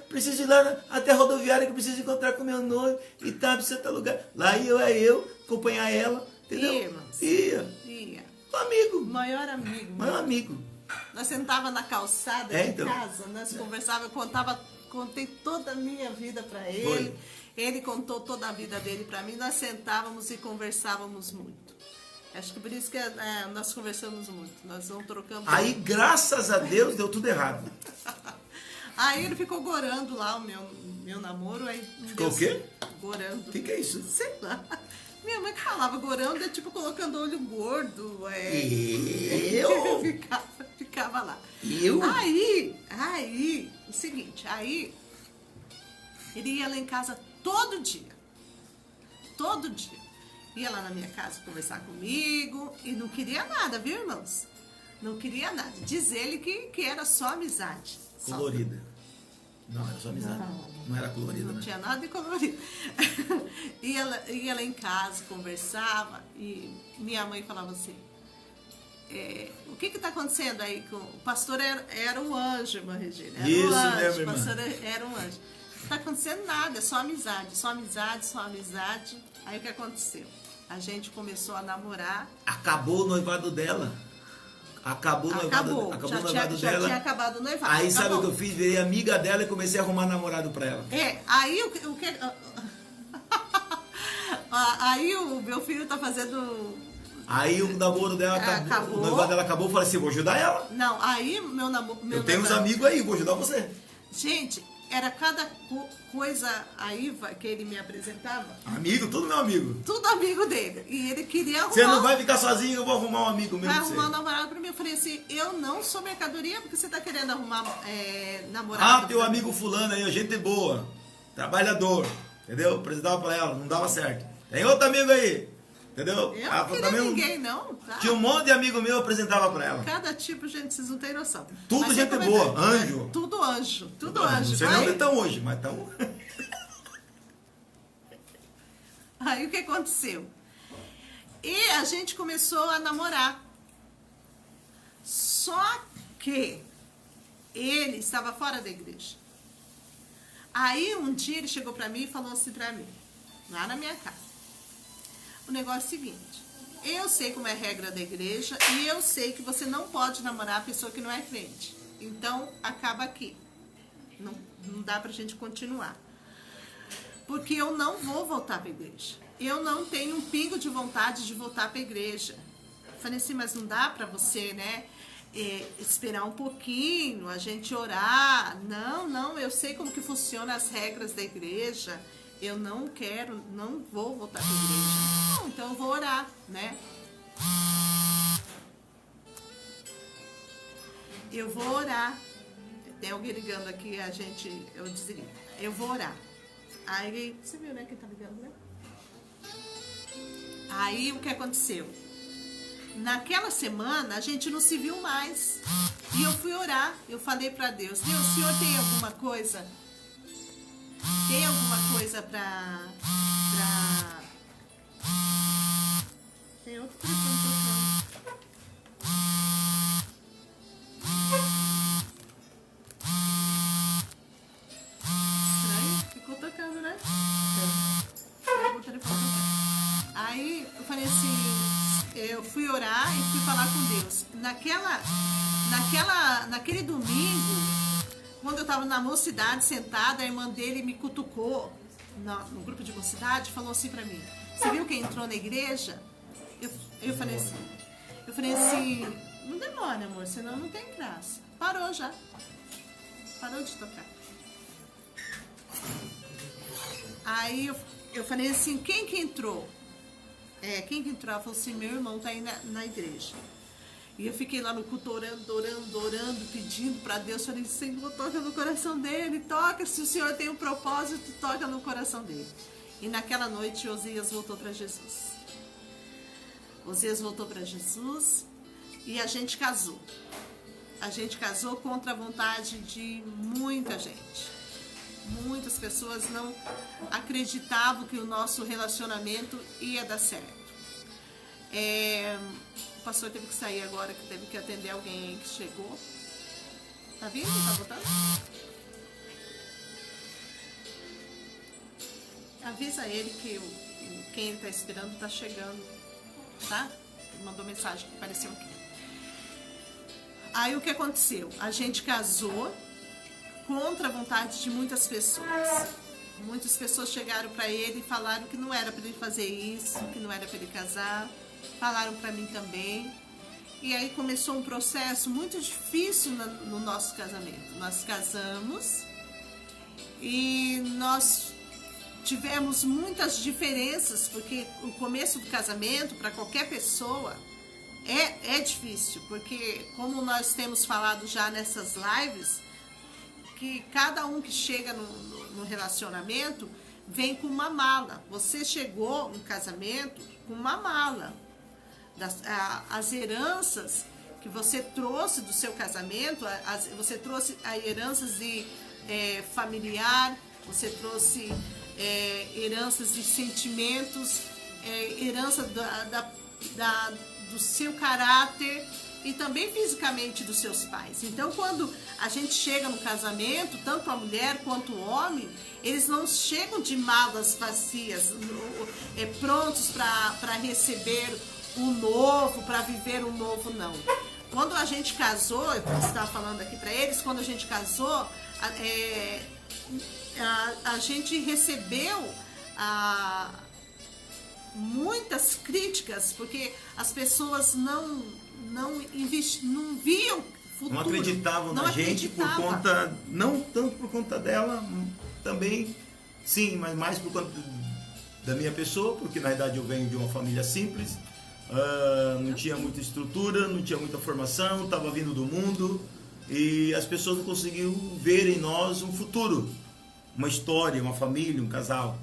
Preciso ir lá até a rodoviária que eu preciso encontrar com meu noivo. E tá, precisa estar lugar. Lá eu acompanhar ela. Entendeu?
Ia.
Amigo.
Maior amigo.
Maior amigo.
Nós sentava na calçada de casa, nós conversava, contei toda a minha vida para ele.
Foi.
Ele contou toda a vida dele para mim. Nós sentávamos e conversávamos muito. Acho que por isso que nós conversamos muito. Nós não trocamos.
Aí, graças a Deus, deu tudo errado.
Aí ele ficou gorando lá o meu namoro. Aí
ficou o quê?
Gorando.
O que é isso?
Sei lá. Minha mãe que falava gorando é tipo colocando olho gordo.
Eu?
Ficava lá.
Eu?
Aí, o seguinte, aí ele ia lá em casa todo dia. Todo dia. Ia lá na minha casa conversar comigo e não queria nada, viu, irmãos? Não queria nada. Diz ele que era só amizade.
Colorida. Não, era só amizade. Não era colorida,
Não
né?
tinha nada de colorido. ia lá em casa, conversava e minha mãe falava assim: o que está acontecendo aí? O pastor era um anjo, irmã Regina. Era
Isso
um anjo,
mesmo,
o
irmã.
pastor era um anjo. Não está acontecendo nada, é só amizade, só amizade, só amizade. Aí o que aconteceu? A gente começou a namorar.
Acabou o noivado dela. Acabou o noivado dela.
Já tinha acabado o noivado.
Aí sabe o que eu fiz? Virei amiga dela e comecei a arrumar namorado pra ela.
Aí o que... Aí o meu filho tá fazendo...
Aí o namoro dela acabou. O noivado dela acabou, eu falei assim, vou ajudar ela.
Não, aí meu namoro...
Eu tenho uns amigos aí, vou ajudar você.
Gente, era cada coisa aí que ele me apresentava.
Amigo, tudo meu amigo.
Tudo amigo dele. E ele queria arrumar...
Você não vai ficar sozinho, eu vou arrumar um amigo mesmo.
Vai
pra você.
arrumar um namorado pra mim. Eu falei assim, eu não sou mercadoria porque você tá querendo arrumar namorado.
Teu amigo fulano aí, gente boa, trabalhador, entendeu? Apresentava pra ela, não dava certo. Tem outro amigo aí, entendeu?
Eu não queria ninguém, não. Tá?
Tinha um monte de amigo meu, eu apresentava pra ela.
Cada tipo, gente, vocês não têm noção.
Tudo
Mas
gente boa, anjo.
Tudo anjo, tudo anjo.
Não sei nem onde estão hoje, mas estão...
Aí o que aconteceu? E a gente começou a namorar. Só que ele estava fora da igreja. Aí um dia ele chegou pra mim e falou assim pra mim, lá na minha casa: o negócio é o seguinte, eu sei como é a regra da igreja e eu sei que você não pode namorar a pessoa que não é crente. Então, acaba aqui. Não dá pra gente continuar. Porque eu não vou voltar para a igreja. Eu não tenho um pingo de vontade de voltar para a igreja. Falei assim, mas não dá para você, né? Esperar um pouquinho, a gente orar. Não, eu sei como que funcionam as regras da igreja. Eu não vou voltar para a igreja. Não, então eu vou orar, né? Eu vou orar. Tem alguém ligando aqui, eu desliguei. Eu vou orar. Aí, você viu, né, quem tá ligando, né? Aí, o que aconteceu? Naquela semana, a gente não se viu mais. E eu fui orar. Eu falei pra Deus, Deus, o Senhor tem alguma coisa? Tem alguma coisa pra... Tem outro telefone tocando. Ficou tocando, né? O telefone tocando. Aí eu falei assim, eu fui orar e fui falar com Deus. Naquele domingo, quando eu estava na mocidade sentada, a irmã dele me cutucou no grupo de mocidade e falou assim pra mim, você viu quem entrou na igreja? Eu falei assim, não demora, amor, senão não tem graça. Parou já. Parou de tocar. Aí eu falei assim, quem que entrou? Quem que entrou? Ela falou assim, meu irmão tá aí na igreja. E eu fiquei lá no culto orando, pedindo pra Deus. Falei, Senhor, toca no coração dele, toca. Se o Senhor tem um propósito, toca no coração dele. E naquela noite, Osias voltou para Jesus. Osias voltou para Jesus e a gente casou. A gente casou contra a vontade de muita gente. Muitas pessoas não acreditavam que o nosso relacionamento ia dar certo. O pastor teve que sair agora, que teve que atender alguém aí que chegou. Tá vindo? Tá voltando? Avisa ele que quem ele tá esperando tá chegando, tá? Ele mandou mensagem que apareceu aqui. Aí o que aconteceu? A gente casou contra a vontade de muitas pessoas. Muitas pessoas chegaram para ele e falaram que não era para ele fazer isso, que não era para ele casar. Falaram para mim também. E aí começou um processo muito difícil no nosso casamento. Nós casamos e nós tivemos muitas diferenças, porque o começo do casamento, para qualquer pessoa, é difícil. Porque, como nós temos falado já nessas lives, que cada um que chega no relacionamento vem com uma mala. Você chegou no casamento com uma mala. As heranças que você trouxe do seu casamento, você trouxe heranças de familiar, você trouxe heranças de sentimentos, herança do seu caráter e também fisicamente dos seus pais. Então, quando a gente chega no casamento, tanto a mulher quanto o homem, eles não chegam de malas vazias, prontos para receber o novo, para viver o novo, não. Quando a gente casou, eu estava falando aqui para eles, quando a gente casou, a gente recebeu muitas críticas, porque as pessoas não viam futuro.
Não acreditavam na gente por conta, não tanto por conta dela, também, sim, mas mais por conta da minha pessoa, porque na verdade eu venho de uma família simples, não tinha muita estrutura, não tinha muita formação, estava vindo do mundo e as pessoas não conseguiam ver em nós um futuro, uma história, uma família, um casal.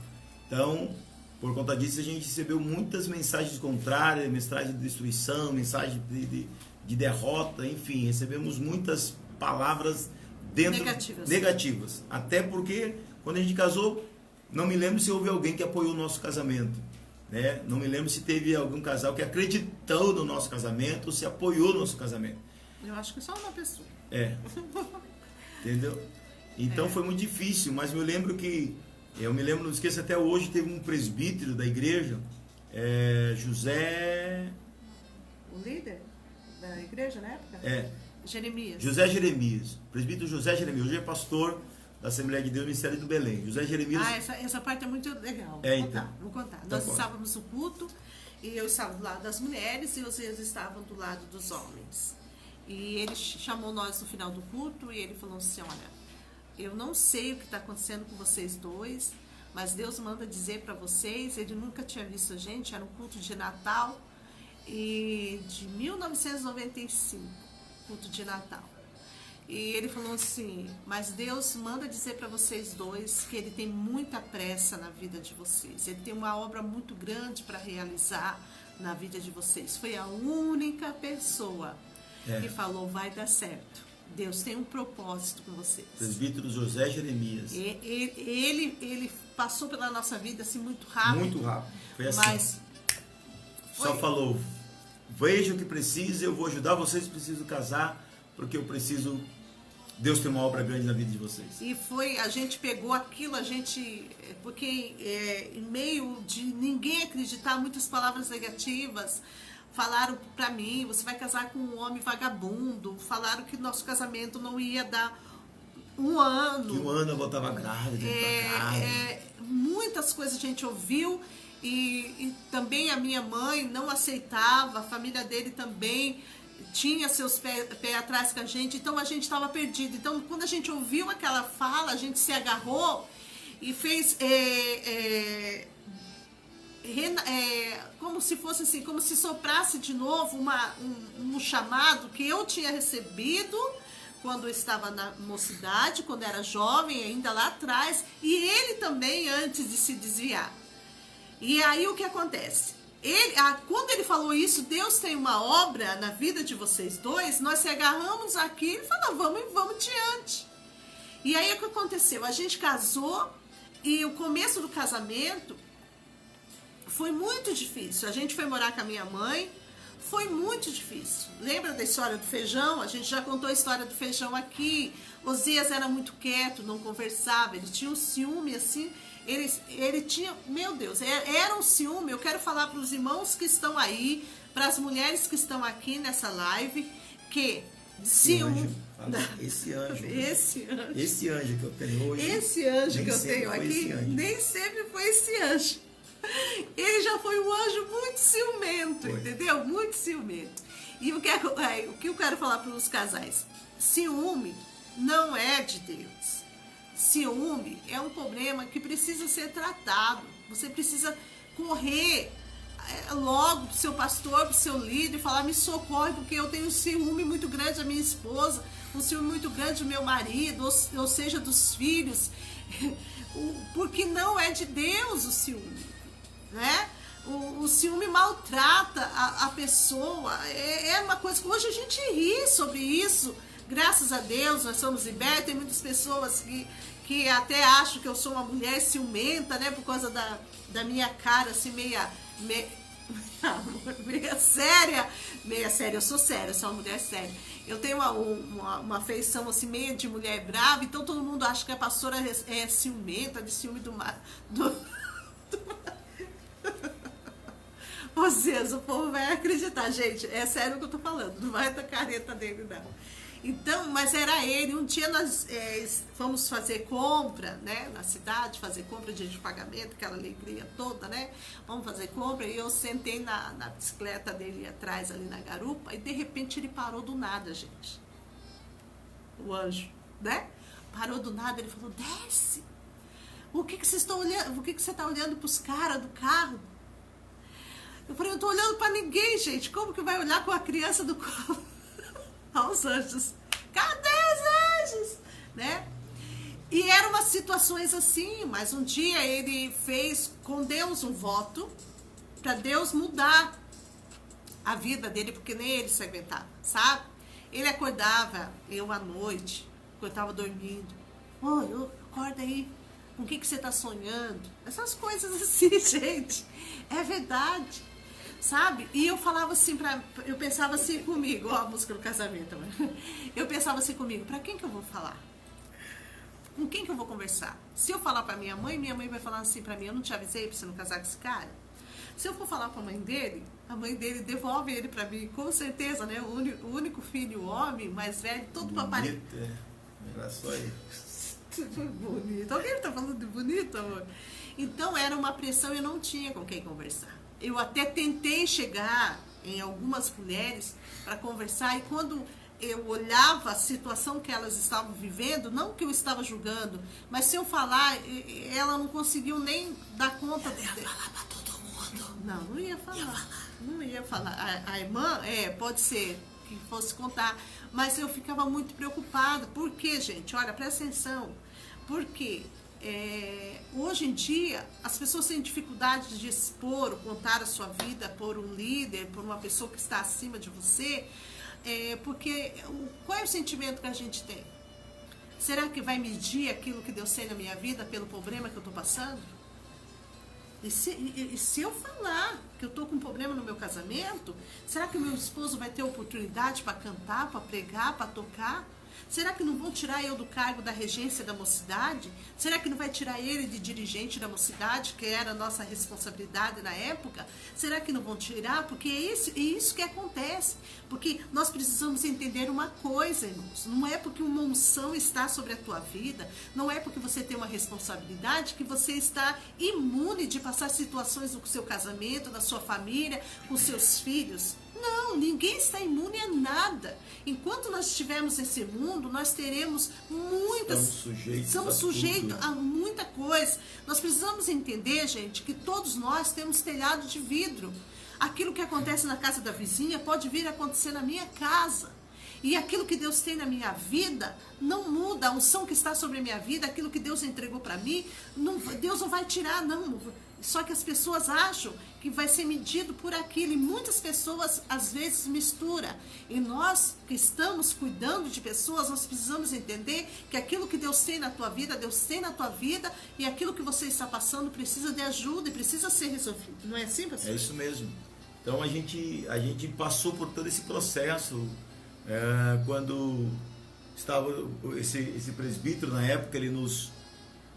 Então, por conta disso, a gente recebeu muitas mensagens contrárias, mensagens de destruição, mensagens de derrota, enfim, recebemos muitas palavras negativas. Até porque, quando a gente casou, não me lembro se houve alguém que apoiou o nosso casamento. Né? Não me lembro se teve algum casal que acreditou no nosso casamento ou se apoiou no nosso casamento.
Eu acho que só uma pessoa.
Entendeu? Então foi muito difícil, mas eu me lembro, não esqueço até hoje, teve um presbítero da igreja, José...
O líder da igreja na época? Jeremias.
José Jeremias, presbítero José Jeremias, hoje é pastor da Assembleia de Deus, Ministério do Belém. José Jeremias.
Essa parte é muito legal. Vou contar.
Então,
Nós estávamos no culto e eu estava do lado das mulheres e os eles estavam do lado dos homens. E ele chamou nós no final do culto e ele falou assim, olha, eu não sei o que está acontecendo com vocês dois, mas Deus manda dizer para vocês, ele nunca tinha visto a gente, era um culto de Natal e de 1995, culto de Natal. E ele falou assim, mas Deus manda dizer para vocês dois que ele tem muita pressa na vida de vocês. Ele tem uma obra muito grande para realizar na vida de vocês. Foi a única pessoa que falou, vai dar certo. Deus tem um propósito com vocês.
Presbítero José Jeremias.
Ele passou pela nossa vida assim muito rápido.
Muito rápido. Foi assim.
Mas
só falou, veja o que precisa, eu vou ajudar vocês, preciso casar, porque eu preciso... Deus tem uma obra grande na vida de vocês.
E foi, a gente pegou aquilo, porque em meio de ninguém acreditar, muitas palavras negativas, falaram pra mim, você vai casar com um homem vagabundo, falaram que nosso casamento não ia dar um ano.
Que um ano eu voltava grávida pra casa.
Muitas coisas a gente ouviu e também a minha mãe não aceitava, a família dele também tinha seus pés atrás com a gente, então a gente estava perdido. Então, quando a gente ouviu aquela fala, a gente se agarrou e fez como se fosse assim, como se soprasse de novo um chamado que eu tinha recebido quando eu estava na mocidade, quando era jovem, ainda lá atrás, e ele também antes de se desviar. E aí o que acontece? Quando ele falou isso, Deus tem uma obra na vida de vocês dois, nós se agarramos aqui e falamos, vamos diante. E aí o que aconteceu? A gente casou e o começo do casamento foi muito difícil. A gente foi morar com a minha mãe, foi muito difícil. Lembra da história do feijão? A gente já contou a história do feijão aqui. Osias era muito quieto, não conversava, ele tinha um ciúme assim. Ele tinha, meu Deus, era um ciúme. Eu quero falar para os irmãos que estão aí, para as mulheres que estão aqui nessa live, que ciúme.
Esse anjo que eu tenho hoje.
Esse anjo que eu tenho aqui, nem sempre foi esse anjo. Ele já foi um anjo muito ciumento, entendeu? Muito ciumento. E o que eu quero falar para os casais? Ciúme não é de Deus. Ciúme é um problema que precisa ser tratado. Você precisa correr logo para o seu pastor, para o seu líder, e falar, me socorre, porque eu tenho um ciúme muito grande da minha esposa, um ciúme muito grande do meu marido, ou seja, dos filhos, porque não é de Deus o ciúme, né? O ciúme maltrata a pessoa, é uma coisa que hoje a gente ri sobre isso. Graças a Deus, nós somos libertos. Tem muitas pessoas que até acham que eu sou uma mulher ciumenta, né? Por causa da minha cara, assim, meia séria. Meia séria, eu sou séria, eu sou uma mulher séria. Eu tenho uma feição, assim, meia de mulher brava. Então, todo mundo acha que a pastora é ciumenta, de ciúme do Vocês, o povo vai acreditar, gente. É sério o que eu tô falando. Não vai dar careta dele, não. Então, mas era ele. Um dia nós fomos fazer compra, né, na cidade, fazer compra de pagamento, aquela alegria toda, né? Vamos fazer compra. E eu sentei na bicicleta dele atrás, ali na garupa, e de repente ele parou do nada, gente. O anjo, né? Parou do nada, ele falou, desce. O que vocês estão olhando? O que você está olhando para os caras do carro? Eu falei, eu não tô olhando para ninguém, gente. Como que vai olhar com a criança do colo? Aos anjos. Cadê os anjos? Né? E eram umas situações assim, mas um dia ele fez com Deus um voto para Deus mudar a vida dele, porque nem ele se aguentava, sabe? Ele acordava, eu à noite, quando eu estava dormindo. Acorda aí. Com o que você está sonhando? Essas coisas assim, gente. É verdade. Sabe? E eu falava assim, eu pensava assim comigo, ó, a música do casamento. Eu pensava assim comigo, pra quem que eu vou falar? Com quem que eu vou conversar? Se eu falar pra minha mãe vai falar assim pra mim, eu não te avisei pra você não casar com esse cara? Se eu for falar pra mãe dele, a mãe dele devolve ele para mim, com certeza, né? O único filho homem, mais velho, todo papai.
Era só aí.
Bonito. Alguém está falando de bonito, amor? Então era uma pressão e eu não tinha com quem conversar. Eu até tentei chegar em algumas mulheres para conversar, e quando eu olhava a situação que elas estavam vivendo, não que eu estava julgando, mas se eu falar, ela não conseguiu nem dar conta.
Eu ia falar para todo mundo.
Não ia falar. Não ia falar. A irmã, pode ser que fosse contar, mas eu ficava muito preocupada. Por quê, gente? Olha, presta atenção. Porque hoje em dia as pessoas têm dificuldade de expor, contar a sua vida por um líder, por uma pessoa que está acima de você, porque qual é o sentimento que a gente tem? Será que vai medir aquilo que Deus tem na minha vida pelo problema que eu estou passando? E se eu falar que eu estou com um problema no meu casamento, será que o meu esposo vai ter oportunidade para cantar, para pregar, para tocar? Será que não vão tirar eu do cargo da regência da mocidade? Será que não vai tirar ele de dirigente da mocidade, que era a nossa responsabilidade na época? Será que não vão tirar? Porque é isso que acontece. Porque nós precisamos entender uma coisa, irmãos. Não é porque uma unção está sobre a tua vida, não é porque você tem uma responsabilidade que você está imune de passar situações no seu casamento, na sua família, com seus filhos. Não, ninguém está imune a nada. Enquanto nós estivermos nesse mundo, nós teremos muitas... Estamos sujeitos a muita coisa. Nós precisamos entender, gente, que todos nós temos telhado de vidro. Aquilo que acontece na casa da vizinha pode vir a acontecer na minha casa. E aquilo que Deus tem na minha vida não muda. A unção que está sobre a minha vida, aquilo que Deus entregou para mim, Deus não vai tirar, não. Só que as pessoas acham que vai ser medido por aquilo. E muitas pessoas, às vezes, misturam. E nós que estamos cuidando de pessoas, nós precisamos entender que aquilo que Deus tem na tua vida, Deus tem na tua vida. E aquilo que você está passando precisa de ajuda e precisa ser resolvido. Não é assim, pastor?
É isso mesmo. Então a gente passou por todo esse processo. Quando estava esse presbítero, na época,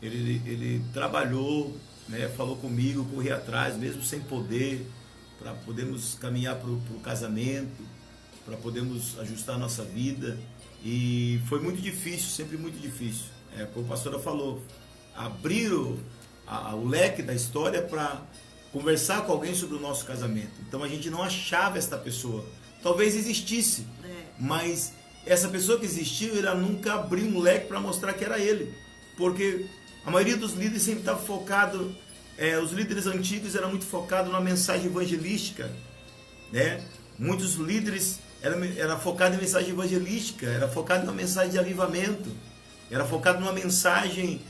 ele trabalhou, né, falou comigo, corri atrás, mesmo sem poder, para podermos caminhar para o casamento, para podermos ajustar a nossa vida. E foi muito difícil, sempre muito difícil. Como a pastora falou, abrir o leque da história para conversar com alguém sobre o nosso casamento. Então a gente não achava esta pessoa. Talvez existisse, mas essa pessoa que existiu, ela nunca abriu um leque para mostrar que era ele. Porque a maioria dos líderes sempre estava focado, os líderes antigos eram muito focados na mensagem evangelística, né? Muitos líderes eram focados em mensagem evangelística, era focado na mensagem de avivamento, era focado numa mensagem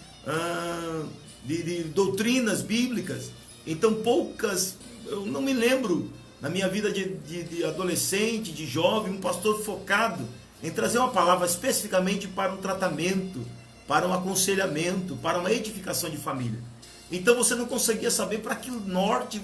de doutrinas bíblicas. Então eu não me lembro, na minha vida de adolescente, de jovem, um pastor focado em trazer uma palavra especificamente para um tratamento, para um aconselhamento, para uma edificação de família. Então você não conseguia saber para que norte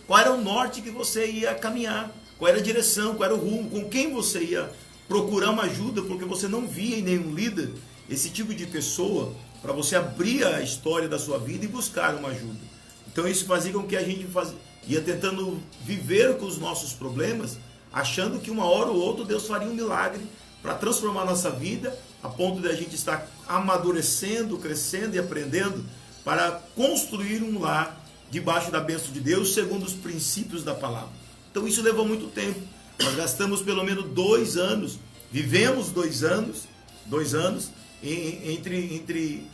qual era o norte que você ia caminhar, qual era a direção, qual era o rumo, com quem você ia procurar uma ajuda, porque você não via em nenhum líder esse tipo de pessoa para você abrir a história da sua vida e buscar uma ajuda. Então isso fazia com que a gente ia tentando viver com os nossos problemas, achando que uma hora ou outra Deus faria um milagre para transformar a nossa vida, a ponto de a gente estar amadurecendo, crescendo e aprendendo para construir um lar debaixo da bênção de Deus, segundo os princípios da palavra. Então isso levou muito tempo. Nós gastamos pelo menos 2 anos, vivemos 2 anos entre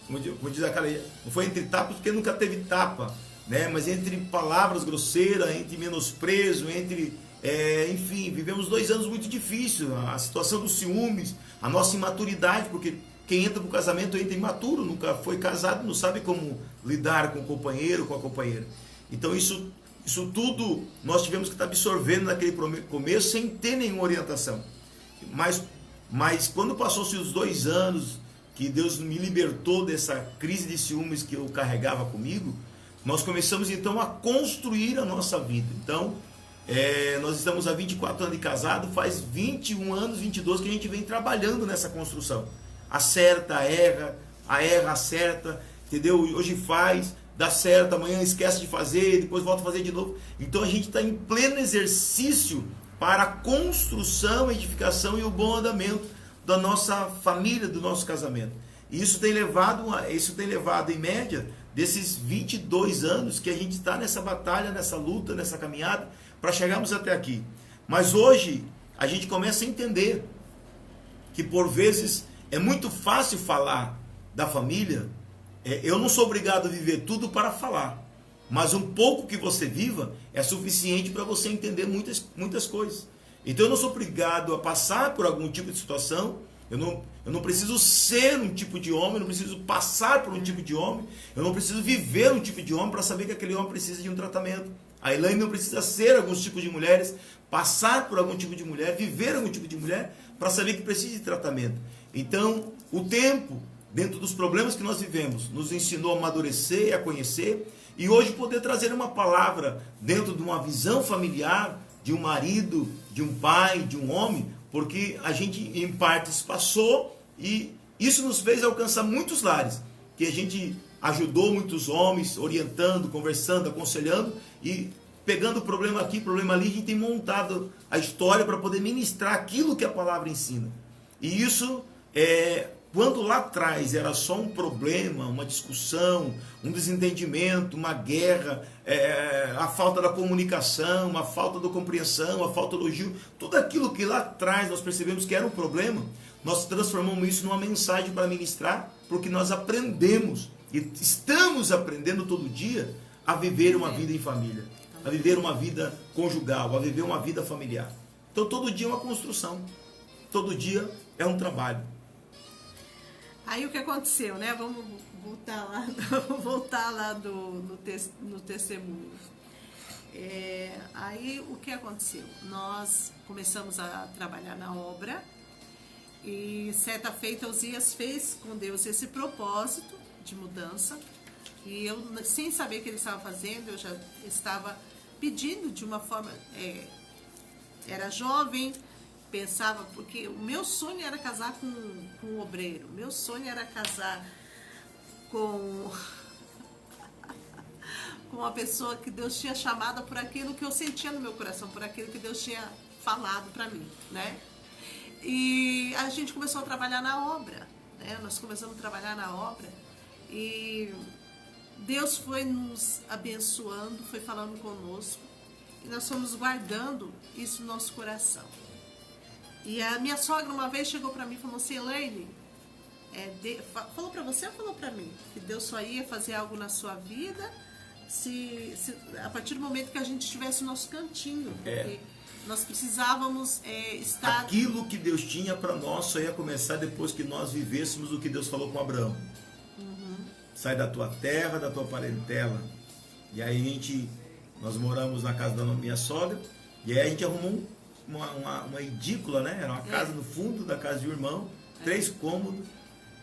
como diz aquela, não foi entre tapas porque nunca teve tapa, né? Mas entre palavras grosseiras, entre menosprezo, enfim, vivemos 2 anos muito difíceis. A situação dos ciúmes, a nossa imaturidade, porque quem entra para o casamento entra imaturo, nunca foi casado, não sabe como lidar com o companheiro, com a companheira. Então isso tudo nós tivemos que estar absorvendo naquele começo sem ter nenhuma orientação. Mas quando passou-se os 2 anos que Deus me libertou dessa crise de ciúmes que eu carregava comigo, nós começamos então a construir a nossa vida. Então, nós estamos há 24 anos de casado, faz 21 anos, 22 que a gente vem trabalhando nessa construção. Acerta, erra, acerta, entendeu? Hoje faz, dá certo, amanhã esquece de fazer, depois volta a fazer de novo. Então a gente está em pleno exercício para a construção, edificação e o bom andamento da nossa família, do nosso casamento. E isso tem levado em média desses 22 anos que a gente está nessa batalha, nessa luta, nessa caminhada para chegarmos até aqui. Mas hoje a gente começa a entender que por vezes é muito fácil falar da família. Eu não sou obrigado a viver tudo para falar, mas um pouco que você viva é suficiente para você entender muitas coisas. Então eu não sou obrigado a passar por algum tipo de situação. Eu não preciso ser um tipo de homem, eu não preciso passar por um tipo de homem, eu não preciso viver um tipo de homem para saber que aquele homem precisa de um tratamento. A Elaine não precisa ser alguns tipos de mulheres, passar por algum tipo de mulher, viver algum tipo de mulher para saber que precisa de tratamento. Então, o tempo, dentro dos problemas que nós vivemos, nos ensinou a amadurecer, a conhecer, e hoje poder trazer uma palavra dentro de uma visão familiar, de um marido, de um pai, de um homem, porque a gente em partes passou e isso nos fez alcançar muitos lares, que a gente ajudou muitos homens, orientando, conversando, aconselhando e pegando problema aqui, problema ali, a gente tem montado a história para poder ministrar aquilo que a palavra ensina. E isso quando lá atrás era só um problema, uma discussão, um desentendimento, uma guerra, a falta da comunicação, a falta da compreensão, a falta do elogio, tudo aquilo que lá atrás nós percebemos que era um problema, nós transformamos isso numa mensagem para ministrar, porque nós aprendemos, e estamos aprendendo todo dia, a viver uma vida em família, a viver uma vida conjugal, a viver uma vida familiar. Então todo dia é uma construção, todo dia é um trabalho.
Aí o que aconteceu, né? Vamos voltar lá no testemunho. Aí o que aconteceu? Nós começamos a trabalhar na obra e certa feita Osias fez com Deus esse propósito de mudança e eu, sem saber o que ele estava fazendo, eu já estava pedindo de uma forma... era jovem, pensava, porque o meu sonho era casar com um obreiro, meu sonho era casar com uma pessoa que Deus tinha chamado por aquilo que eu sentia no meu coração, por aquilo que Deus tinha falado para mim, né? E a gente começou a trabalhar na obra, né? Nós começamos a trabalhar na obra e Deus foi nos abençoando, foi falando conosco e nós fomos guardando isso no nosso coração. E a minha sogra uma vez chegou para mim e falou assim: Elaine, falou para você ou falou para mim que Deus só ia fazer algo na sua vida se a partir do momento que a gente estivesse no nosso cantinho, porque nós precisávamos estar...
Aquilo que Deus tinha para nós só ia começar depois que nós vivêssemos o que Deus falou com Abraão. Sai da tua terra, da tua parentela. E aí nós moramos na casa da minha sogra, e aí a gente arrumou uma edícula, né? Era uma casa no fundo da casa de um irmão, 3 cômodos.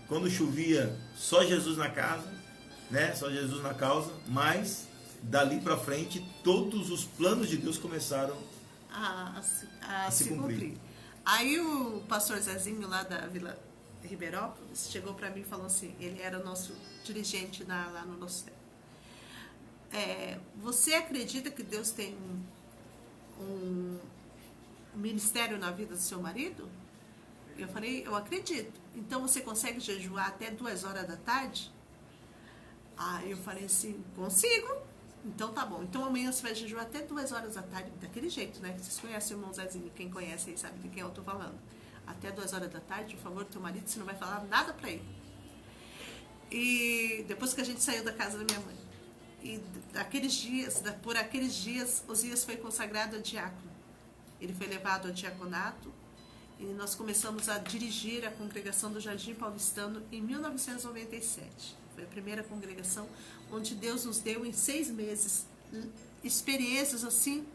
Quando chovia, só Jesus na casa, né? Só Jesus na causa. Mas dali para frente, todos os planos de Deus começaram a se cumprir.
Aí o pastor Zezinho lá da Vila Ribeirópolis chegou para mim e falou assim, ele era o nosso dirigente lá no nosso tempo. Você acredita que Deus tem um ministério na vida do seu marido? Eu falei, eu acredito. Então você consegue jejuar até 2 horas da tarde? Aí eu falei assim, consigo. Então tá bom. Então amanhã você vai jejuar até 2 horas da tarde, daquele jeito, né? Vocês conhecem o irmão Zezinho, quem conhece aí sabe de quem eu tô falando. Até 2 horas da tarde, por favor, teu marido, você não vai falar nada pra ele. E depois que a gente saiu da casa da minha mãe, e por aqueles dias, Osias foi consagrado a diácono. Ele foi levado ao diaconato e nós começamos a dirigir a congregação do Jardim Paulistano em 1997. Foi a primeira congregação onde Deus nos deu em 6 meses experiências assim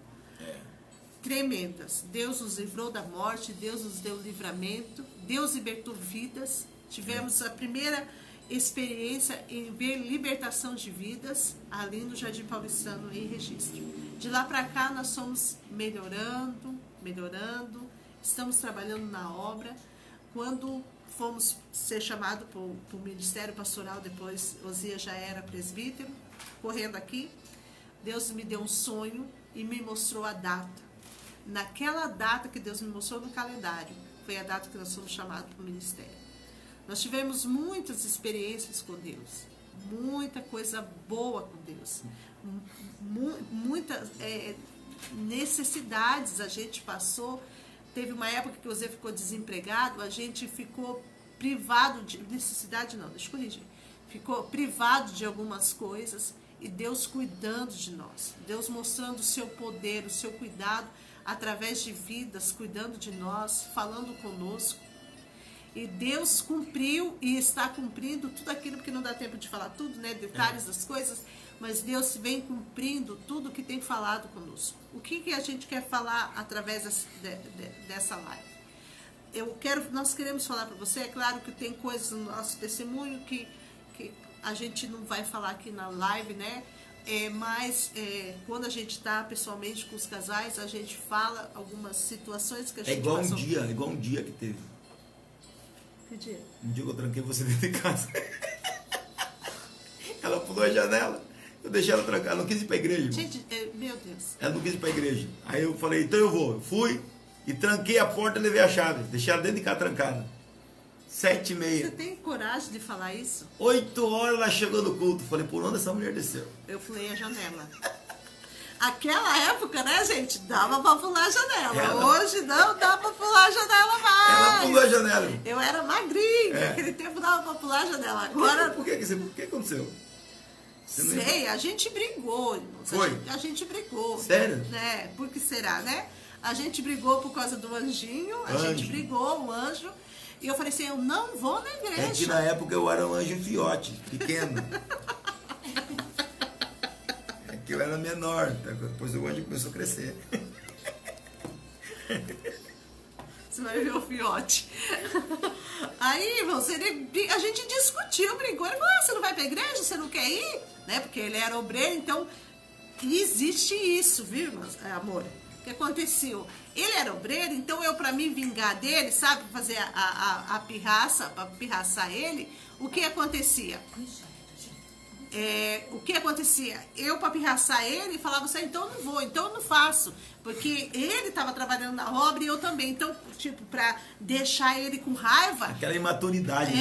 tremendas. Deus nos livrou da morte, Deus nos deu livramento, Deus libertou vidas. Tivemos a primeira experiência em ver libertação de vidas ali no Jardim Paulistano em Registro. De lá para cá nós fomos melhorando, estamos trabalhando na obra. Quando fomos ser chamados para o Ministério Pastoral, depois Osias já era presbítero, correndo aqui, Deus me deu um sonho e me mostrou a data. Naquela data que Deus me mostrou no calendário, foi a data que nós fomos chamados para o ministério. Nós tivemos muitas experiências com Deus, muita coisa boa com Deus, muitas necessidades a gente passou. Teve uma época que você ficou desempregado, a gente ficou privado de necessidade, não, deixa eu corrigir. Ficou privado de algumas coisas e Deus cuidando de nós. Deus mostrando o seu poder, o seu cuidado através de vidas, cuidando de nós, falando conosco. E Deus cumpriu e está cumprindo tudo aquilo, porque não dá tempo de falar tudo, né? Detalhes das coisas, mas Deus vem cumprindo tudo que tem falado conosco. O que a gente quer falar através dessa live? Nós queremos falar para você, é claro que tem coisas no nosso testemunho que a gente não vai falar aqui na live, né? Mas quando a gente está pessoalmente com os casais, a gente fala algumas situações que a gente passou.
É igual um dia que teve.
Que dia?
Um dia que eu tranquei você dentro de casa. Ela pulou a janela, eu deixei ela trancada, ela não quis ir para a igreja. Irmão.
Gente, meu Deus.
Ela não quis ir para a igreja. Aí eu falei, então eu vou. Eu fui e tranquei a porta e levei a chave. Deixei ela dentro de casa trancada. 7h30.
Você tem coragem de falar isso?
8 horas ela chegou no culto. Falei, por onde essa mulher desceu?
Eu pulei a janela. Aquela época, né, gente? Dava pra pular a janela. Hoje não dá pra pular a janela mais.
Ela pulou a janela.
Eu era magrinha. Naquele tempo dava pra pular a janela. Agora...
Por que aconteceu?
Sei, a gente brigou, irmãos.
Foi?
A gente brigou.
Sério?
Né? Por que será, né? A gente brigou por causa do anjinho. A gente brigou, o anjo. E eu falei assim, eu não vou na igreja.
É que na época eu era um anjo fiote, pequeno. Eu era menor, depois o anjo começou a crescer.
Você vai ver o fiote. Aí, irmãos, a gente discutiu, brigou. Ele falou, você não vai pra igreja? Você não quer ir? Né? Porque ele era obreiro, então existe isso, viu, irmãos? Amor, o que aconteceu? Ele era obreiro, então eu, pra me vingar dele, sabe, fazer a pirraça, pra pirraçar ele, o que acontecia? Eu, para pirraçar ele, falava assim, então eu não vou, então eu não faço. Porque ele estava trabalhando na obra e eu também. Então, tipo, para deixar ele com raiva...
Aquela imaturidade.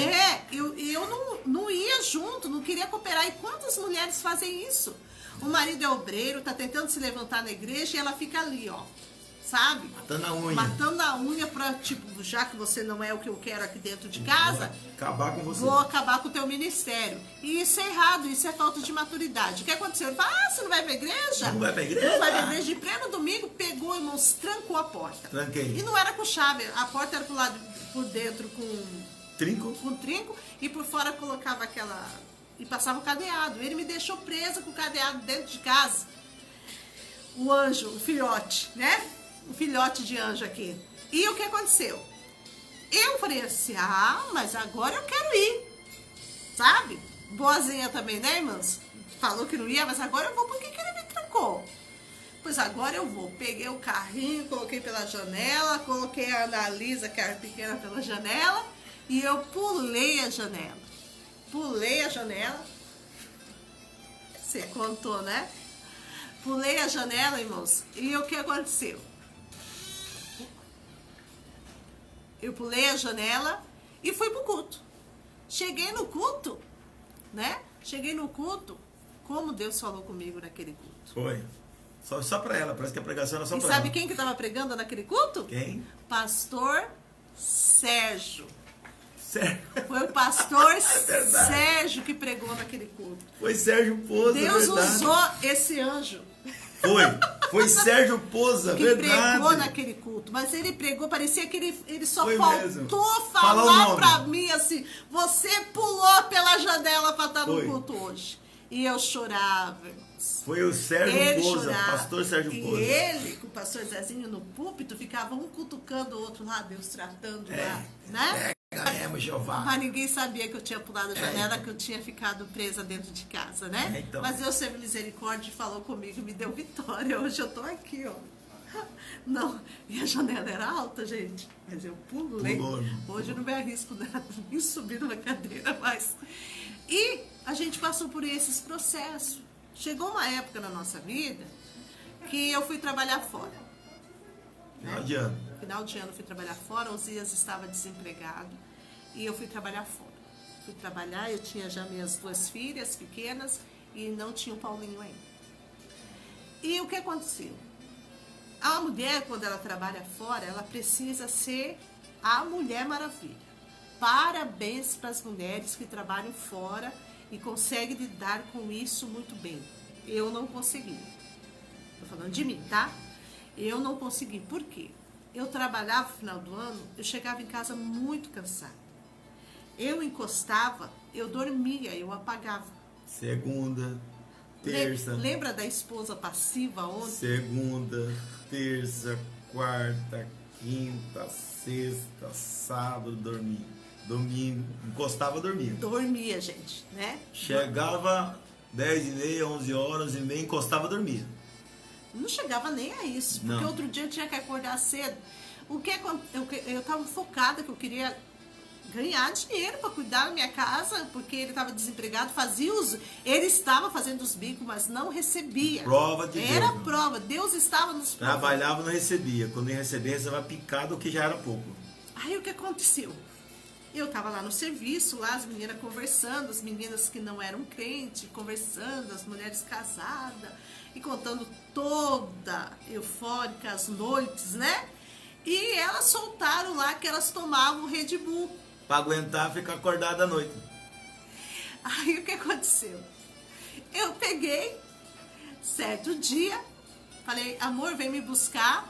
Eu não ia junto, não queria cooperar. E quantas mulheres fazem isso? O marido é obreiro, tá tentando se levantar na igreja e ela fica ali, ó. Sabe?
Matando a unha.
Matando a unha pra, tipo, já que você não é o que eu quero aqui dentro de casa,
vou acabar com você.
Vou acabar com o teu ministério. E isso é errado, isso é falta de maturidade. O que aconteceu? Ele falou, você não vai pra igreja?
Não vai pra igreja?
Não vai pra igreja. De pleno domingo, pegou, irmãos, trancou a porta.
Tranquei.
E não era com chave, a porta era pro lado, por dentro com...
Trinco?
Com trinco, e por fora colocava aquela... E passava o cadeado. Ele me deixou presa com o cadeado dentro de casa. O anjo, o filhote, né? O filhote de anjo aqui. E o que aconteceu? Eu falei assim, mas agora eu quero ir. Sabe? Boazinha também, né, irmãos? Falou que não ia, mas agora eu vou. Por que ele me trancou? Pois agora eu vou. Peguei o carrinho, coloquei pela janela, coloquei a Analisa, que era pequena, pela janela, e eu pulei a janela. Pulei a janela. Você contou, né? Pulei a janela, irmãos. E o que aconteceu? Eu pulei a janela e fui pro culto. Cheguei no culto, né? Cheguei no culto, como Deus falou comigo naquele culto.
Foi. Só pra ela, parece que a pregação era só pra ela.
E sabe quem que estava pregando naquele culto?
Quem?
Pastor Sérgio.
Sério?
Foi o pastor Sérgio que pregou naquele culto.
Foi Sérgio Poza,
Deus
verdade.
usou esse anjo.
Foi Sérgio Poza,
que
verdade.
pregou naquele culto. Mas ele pregou, parecia que ele só
Foi
faltou
mesmo.
falar pra mim assim, você pulou pela janela pra estar no
Foi.
culto hoje. E eu chorava, irmãos.
Foi o Sérgio
Ele
Poza,
chorava.
pastor Sérgio
E
Poza.
ele, com o pastor Zezinho no púlpito, ficava um cutucando o outro lá, Deus tratando lá, né?
Ganhamos, Jeová.
Mas ninguém sabia que eu tinha pulado a janela, que eu tinha ficado presa dentro de casa, né?
Então.
Mas Deus teve misericórdia e falou comigo, me deu vitória. Hoje eu tô aqui, ó. Não, e a janela era alta, gente. Mas eu pulei.
Pulou.
Hoje eu não me arrisco nada, nem subir numa cadeira mais. E a gente passou por esses processos. chegou uma época na nossa vida que eu fui trabalhar fora.
Final de ano.
Final de ano eu fui trabalhar fora, Osias estava desempregado e eu fui trabalhar fora. Fui trabalhar, eu tinha já minhas 2 filhas pequenas e não tinha o Paulinho ainda. E o que aconteceu? A mulher, quando ela trabalha fora, ela precisa ser a Mulher Maravilha. Parabéns para as mulheres que trabalham fora e conseguem lidar com isso muito bem. Eu não consegui. Estou falando de mim, tá? Eu não consegui. Por quê? Eu trabalhava no final do ano, eu chegava em casa muito cansada. Eu encostava, eu dormia, eu apagava.
Segunda, terça.
Lembra da esposa passiva ontem?
Segunda, terça, quarta, quinta, sexta, sábado, dormia. Domingo, encostava, dormia.
Dormia, gente, né?
Chegava 10h30, 11h, 11h30, encostava, dormia.
Não chegava nem a isso, porque
Não.
outro dia eu tinha que acordar cedo. Eu estava focada que eu queria ganhar dinheiro para cuidar da minha casa, porque ele estava desempregado, ele estava fazendo os bicos, mas não recebia.
Prova de Deus.
Era prova, Deus estava nos provando.
Trabalhava e não recebia. Quando ia receber, recebia picado, o que já era pouco.
Aí o que aconteceu? Eu estava lá no serviço, lá as meninas conversando, as meninas que não eram crentes, conversando, as mulheres casadas, e contando toda eufórica as noites, né? E elas soltaram lá que elas tomavam Red Bull.
Pra aguentar, ficar acordada à noite.
Aí o que aconteceu? Eu peguei, certo dia, falei, amor, vem me buscar,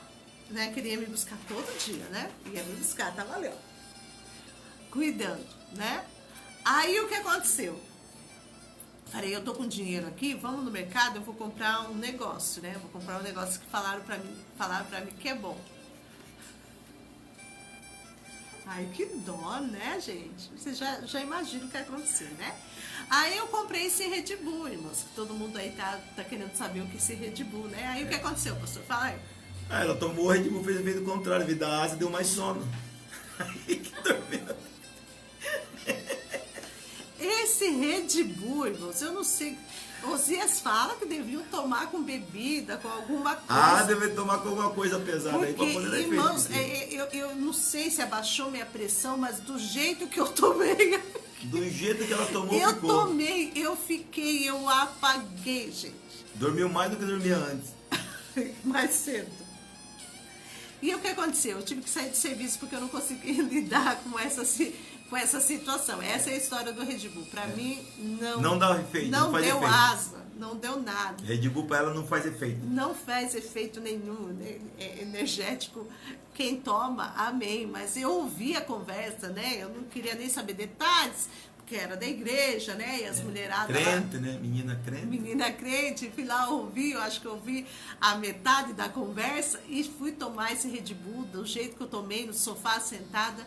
né? Queria me buscar todo dia, né? Ia me buscar, tava ali, ó. Cuidando, né? Aí o que aconteceu? Falei, eu tô com dinheiro aqui, vamos no mercado, eu vou comprar um negócio, né? Vou comprar um negócio que falaram pra mim que é bom. Ai, que dó, né, gente? Você já imagina o que vai acontecer, né? Aí eu comprei esse Red Bull, irmãos, que todo mundo aí tá querendo saber o que é esse Red Bull, né? Aí o que aconteceu, pastor? Fala aí.
Ah, ela tomou o Red Bull, fez o efeito contrário, veio da asa e deu mais sono. Aí que dormiu.
Esse Red Bull, irmãos, eu não sei. Osias fala que deviam tomar com bebida, com alguma coisa.
Ah, deve tomar com alguma coisa pesada aí pra
Porque,
poder dar
irmãos,
efeito.
eu não sei se abaixou minha pressão, mas do jeito que eu tomei,
Do jeito que ela tomou,
eu
ficou.
tomei, eu apaguei, gente.
Dormiu mais do que dormia antes.
Mais cedo. E o que aconteceu? Eu tive que sair de serviço porque eu não consegui lidar com essa situação. Essa é a história do Red Bull. Pra mim,
Não dá efeito, não faz
deu
efeito.
asa, não deu nada.
Red Bull pra ela não faz efeito.
Não faz efeito nenhum, né? É energético. Quem toma, amém. Mas eu ouvi a conversa, né? Eu não queria nem saber detalhes, porque era da igreja, né? E as mulheradas
Crente, né? Menina crente.
menina crente, fui lá ouvir, eu acho que eu ouvi a metade da conversa e fui tomar esse Red Bull, do jeito que eu tomei, no sofá sentada,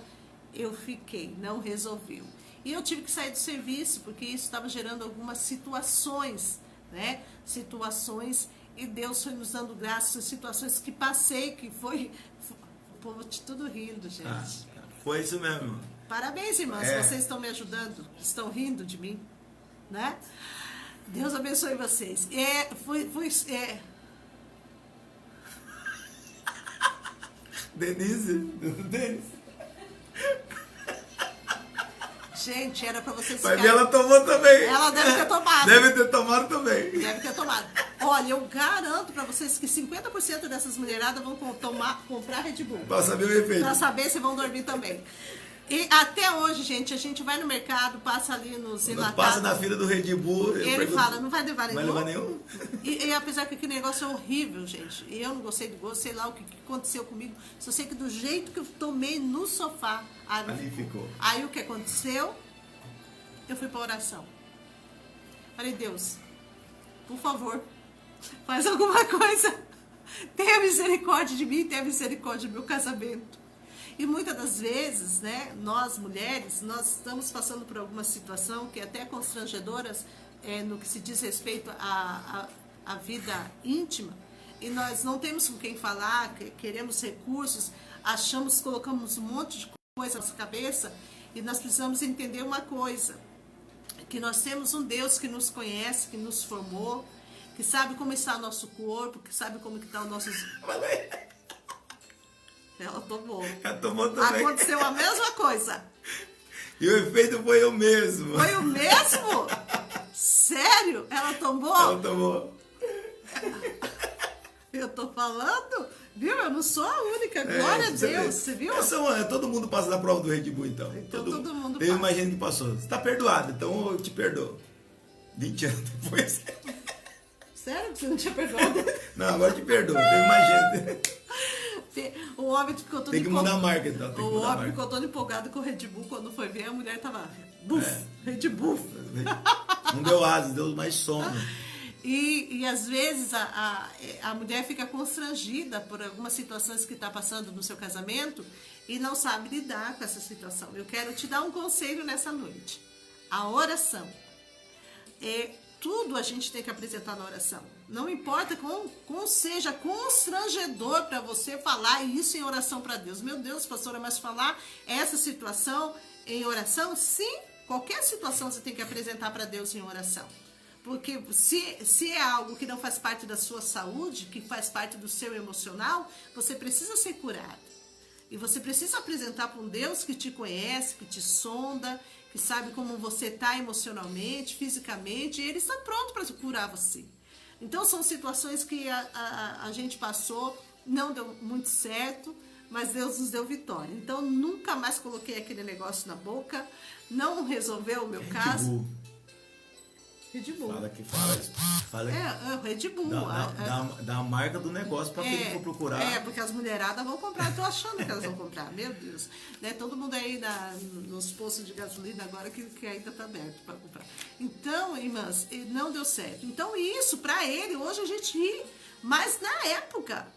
eu fiquei, não resolveu. E eu tive que sair do serviço, porque isso estava gerando algumas situações, né? Situações, e Deus foi nos dando graças, situações que passei, que foi o povo tudo rindo, gente.
Ah, foi isso mesmo.
Parabéns, irmãs, vocês estão me ajudando, estão rindo de mim, né? Deus abençoe vocês.
Denise.
Gente, era pra vocês
Vai ver, ela tomou também.
Ela deve ter tomado.
Deve ter tomado também.
Deve ter tomado. Olha, eu garanto pra vocês que 50% dessas mulheradas vão comprar Red Bull.
Pra saber o efeito.
Pra saber se vão dormir também. E até hoje, gente, a gente vai no mercado, passa ali nos enlatados.
Passa na fila do Red Bull.
Ele fala, não vai levar nenhum?
Vai levar nenhum?
E apesar que aquele negócio é horrível, gente. E eu não gostei do gosto, sei lá o que aconteceu comigo. Só sei que do jeito que eu tomei no sofá,
Ali ficou.
Aí o que aconteceu? Eu fui pra oração. Falei, Deus, por favor, faz alguma coisa. Tenha misericórdia de mim, tenha misericórdia do meu casamento. E muitas das vezes, né, nós mulheres, nós estamos passando por alguma situação que é até constrangedoras no que se diz respeito à vida íntima, e nós não temos com quem falar, queremos recursos, colocamos um monte de coisa na nossa cabeça, e nós precisamos entender uma coisa, que nós temos um Deus que nos conhece, que nos formou, que sabe como está o nosso corpo, que sabe como que está o nosso... Ela tomou.
Ela tomou também.
Aconteceu a mesma coisa.
E o efeito foi o mesmo.
Foi o mesmo? Sério? Ela tomou?
Ela tomou.
Eu tô falando, viu? Eu não sou a única, glória a Deus, você viu?
Todo mundo passa na prova do Red Bull, então.
Então todo mundo
Eu
passa.
imagino que passou. Você tá perdoado, então eu te perdoo. 20 anos depois.
Sério que você não tinha perdoado?
Não, agora eu te perdoo, eu imagino.
O homem ficou todo
Tem que mudar a marca, então. Tem que
O
mudar a
homem
marca.
ficou todo empolgado com o Red Bull, quando foi ver, a mulher tava... Buf, Red Bull.
Não deu asas, deu mais sono.
E às vezes a mulher fica constrangida por algumas situações que está passando no seu casamento e não sabe lidar com essa situação. Eu quero te dar um conselho nessa noite. A oração. Tudo a gente tem que apresentar na oração. Não importa como seja constrangedor para você falar isso em oração para Deus. Meu Deus, pastora, mas falar essa situação em oração? Sim, qualquer situação você tem que apresentar para Deus em oração. Porque se é algo que não faz parte da sua saúde, que faz parte do seu emocional, você precisa ser curado. E você precisa apresentar para um Deus que te conhece, que te sonda, que sabe como você está emocionalmente, fisicamente, e Ele está pronto para curar você. Então são situações que a gente passou, não deu muito certo, mas Deus nos deu vitória. Então nunca mais coloquei aquele negócio na boca, não resolveu o meu caso. Red Bull.
Fala que fala isso. Fala
o Red Bull.
Dá a marca do negócio para quem for procurar.
Porque as mulheradas vão comprar. Eu tô achando que elas vão comprar. Meu Deus. Né? Todo mundo aí nos postos de gasolina agora que ainda tá aberto para comprar. Então, irmãs, não deu certo. Então, isso, para ele, hoje a gente ri. Mas na época,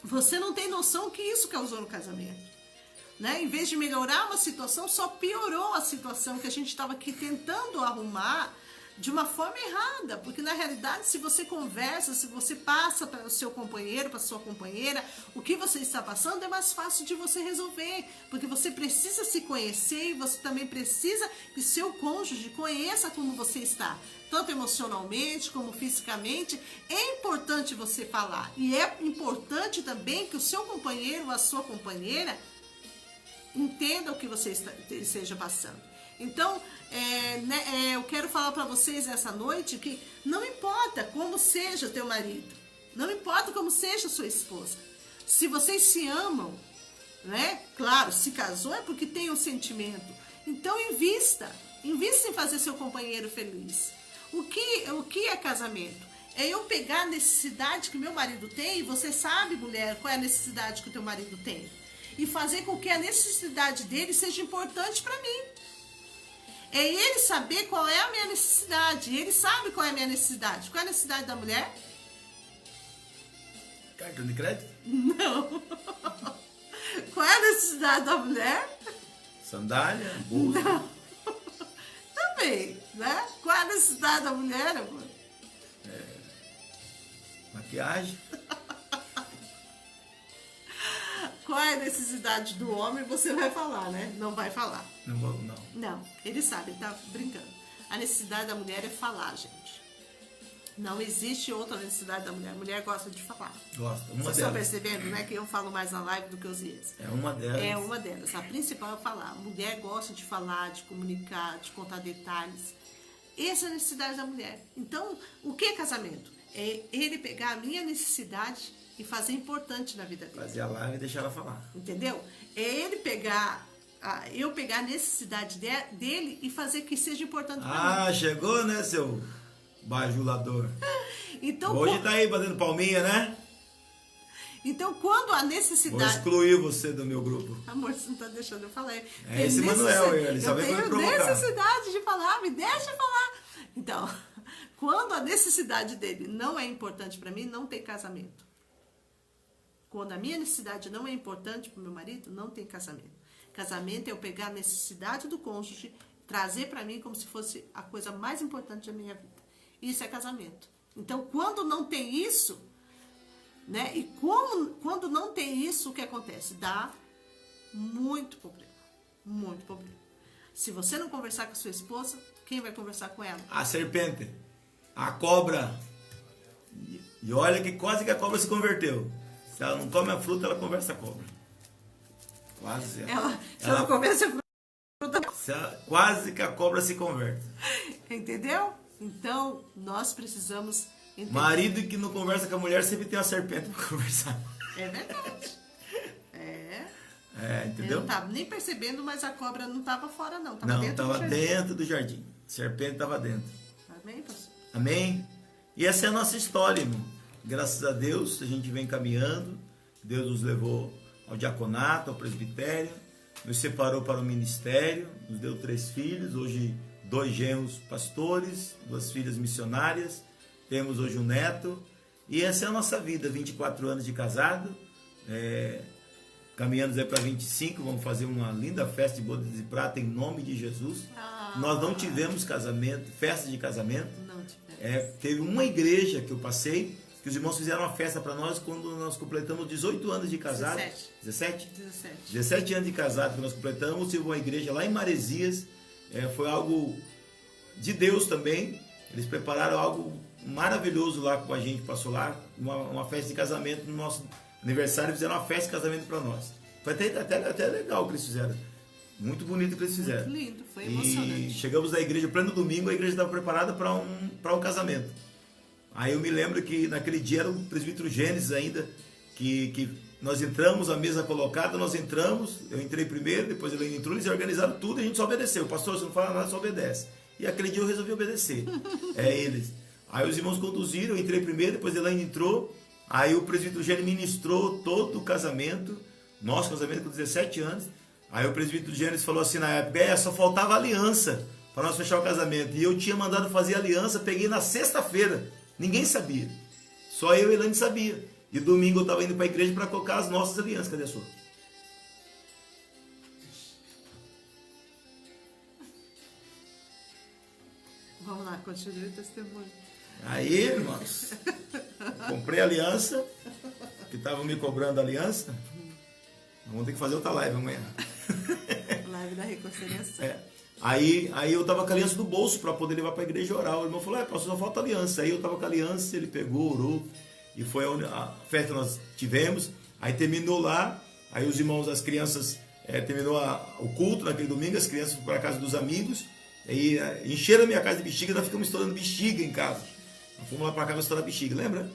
você não tem noção que isso causou no casamento. Né? Em vez de melhorar uma situação, só piorou a situação que a gente estava aqui tentando arrumar de uma forma errada, porque na realidade, se você conversa, se você passa para o seu companheiro, para a sua companheira, o que você está passando é mais fácil de você resolver, porque você precisa se conhecer e você também precisa que seu cônjuge conheça como você está, tanto emocionalmente como fisicamente. É importante você falar, e é importante também que o seu companheiro ou a sua companheira entenda o que você esteja passando. Então, eu quero falar para vocês essa noite que não importa como seja teu marido, não importa como seja sua esposa, se vocês se amam, né? Claro, se casou é porque tem um sentimento. Então, invista em fazer seu companheiro feliz. O que é casamento? É eu pegar a necessidade que meu marido tem, e você sabe, mulher, qual é a necessidade que o teu marido tem, e fazer com que a necessidade dele seja importante para mim. É ele saber qual é a minha necessidade. Ele sabe qual é a minha necessidade. Qual é a necessidade da mulher?
Cartão de crédito?
Não. Qual é a necessidade da mulher?
Sandália, bolsa.
Não. Também, né? Qual é a necessidade da mulher, amor?
Maquiagem.
Qual é a necessidade do homem? Você vai falar, né? Não vai falar.
Não.
Não, ele sabe, ele tá brincando. A necessidade da mulher é falar, gente. Não existe outra necessidade da mulher. A mulher gosta de falar.
Gosta.
Vocês estão percebendo, né? Que eu falo mais na live do que os dias.
É uma delas.
É uma delas. A principal é falar. A mulher gosta de falar, de comunicar, de contar detalhes. Essa é a necessidade da mulher. Então, o que é casamento? É ele pegar a minha necessidade e fazer importante na vida dele.
Fazer a live e deixar ela falar.
Entendeu? É ele pegar, eu pegar a necessidade dele e fazer que seja importante para mim.
Chegou, né, seu bajulador?
Então,
Hoje tá aí batendo palminha, né?
Então, quando a
Vou
necessidade...
excluir você do meu grupo.
Amor, você não tá deixando eu falar.
É esse Manuel, ele só vem pra me provocar.
Eu tenho necessidade de falar, me deixa falar. Então, quando a necessidade dele não é importante para mim, não tem casamento. Quando a minha necessidade não é importante para o meu marido, não tem casamento. Casamento é eu pegar a necessidade do cônjuge, trazer para mim como se fosse a coisa mais importante da minha vida. Isso é casamento. Então, quando não tem isso, né? E quando não tem isso, o que acontece? Dá muito problema. Muito problema. Se você não conversar com a sua esposa, quem vai conversar com ela?
A serpente. A cobra, e olha que quase que a cobra se converteu. Se ela não come a fruta, ela conversa a cobra. Quase.
Se ela comesse a fruta...
Quase que a cobra se converte.
Entendeu? Então, nós precisamos entender.
Marido que não conversa com a mulher sempre tem uma serpente para conversar.
É verdade.
Entendeu?
Ele não estava nem percebendo, mas a cobra não estava fora, não.
Não, estava dentro do jardim. A serpente estava dentro.
Amém, pastor?
Amém? E essa é a nossa história, irmão. Graças a Deus, a gente vem caminhando. Deus nos levou ao diaconato, ao presbitério. Nos separou para o ministério. Nos deu 3 filhos. Hoje, 2 genros pastores, 2 filhas missionárias. Temos hoje um neto. E essa é a nossa vida. 24 anos de casado. Caminhamos aí para 25, vamos fazer uma linda festa de bodas de prata em nome de Jesus. Nós não tivemos casamento, festa de casamento.
Não tivemos.
Teve uma igreja que eu passei, que os irmãos fizeram uma festa para nós quando nós completamos 18 anos de casado. 17? 17 anos de casado que nós completamos. Tive uma igreja lá em Maresias. Foi algo de Deus também. Eles prepararam algo maravilhoso lá com a gente, passou lá, uma festa de casamento no nosso aniversário, fizeram uma festa de casamento para nós. Foi até legal o que eles fizeram. Muito bonito o que eles fizeram.
Muito lindo, foi emocionante.
E chegamos na igreja, pleno domingo, a igreja estava preparada para um casamento. Aí eu me lembro que naquele dia era o presbítero Gênesis ainda, que nós entramos, a mesa colocada, nós entramos, eu entrei primeiro, depois ele entrou, eles organizaram tudo e a gente só obedeceu. O pastor, você não fala nada, só obedece. E aquele dia eu resolvi obedecer. Eles. Aí os irmãos conduziram, eu entrei primeiro, depois Elaine entrou. Aí o presbítero Gênesis ministrou todo o casamento, nosso casamento com 17 anos. Aí o presbítero Gênesis falou assim na época, só faltava aliança para nós fechar o casamento. E eu tinha mandado fazer aliança, peguei na sexta-feira. Ninguém sabia. Só eu e Elaine sabia. E domingo eu estava indo para a igreja para colocar as nossas alianças. Cadê a sua?
Vamos lá, continue o testemunho.
Aí, irmãos, comprei a aliança, que estavam me cobrando a aliança. Vamos ter que fazer outra live amanhã.
Live da reconciliação.
Aí eu estava com a aliança no bolso para poder levar para a igreja orar. O irmão falou, pastor, só falta aliança. Aí eu estava com a aliança, ele pegou, orou. E foi a festa que nós tivemos. Aí terminou lá, aí os irmãos, as crianças, terminou o culto naquele domingo, as crianças foram para a casa dos amigos. Aí encheram a minha casa de bexiga, nós ficamos estourando bexiga em casa. Nós fomos lá para casa estourar bexiga, lembra?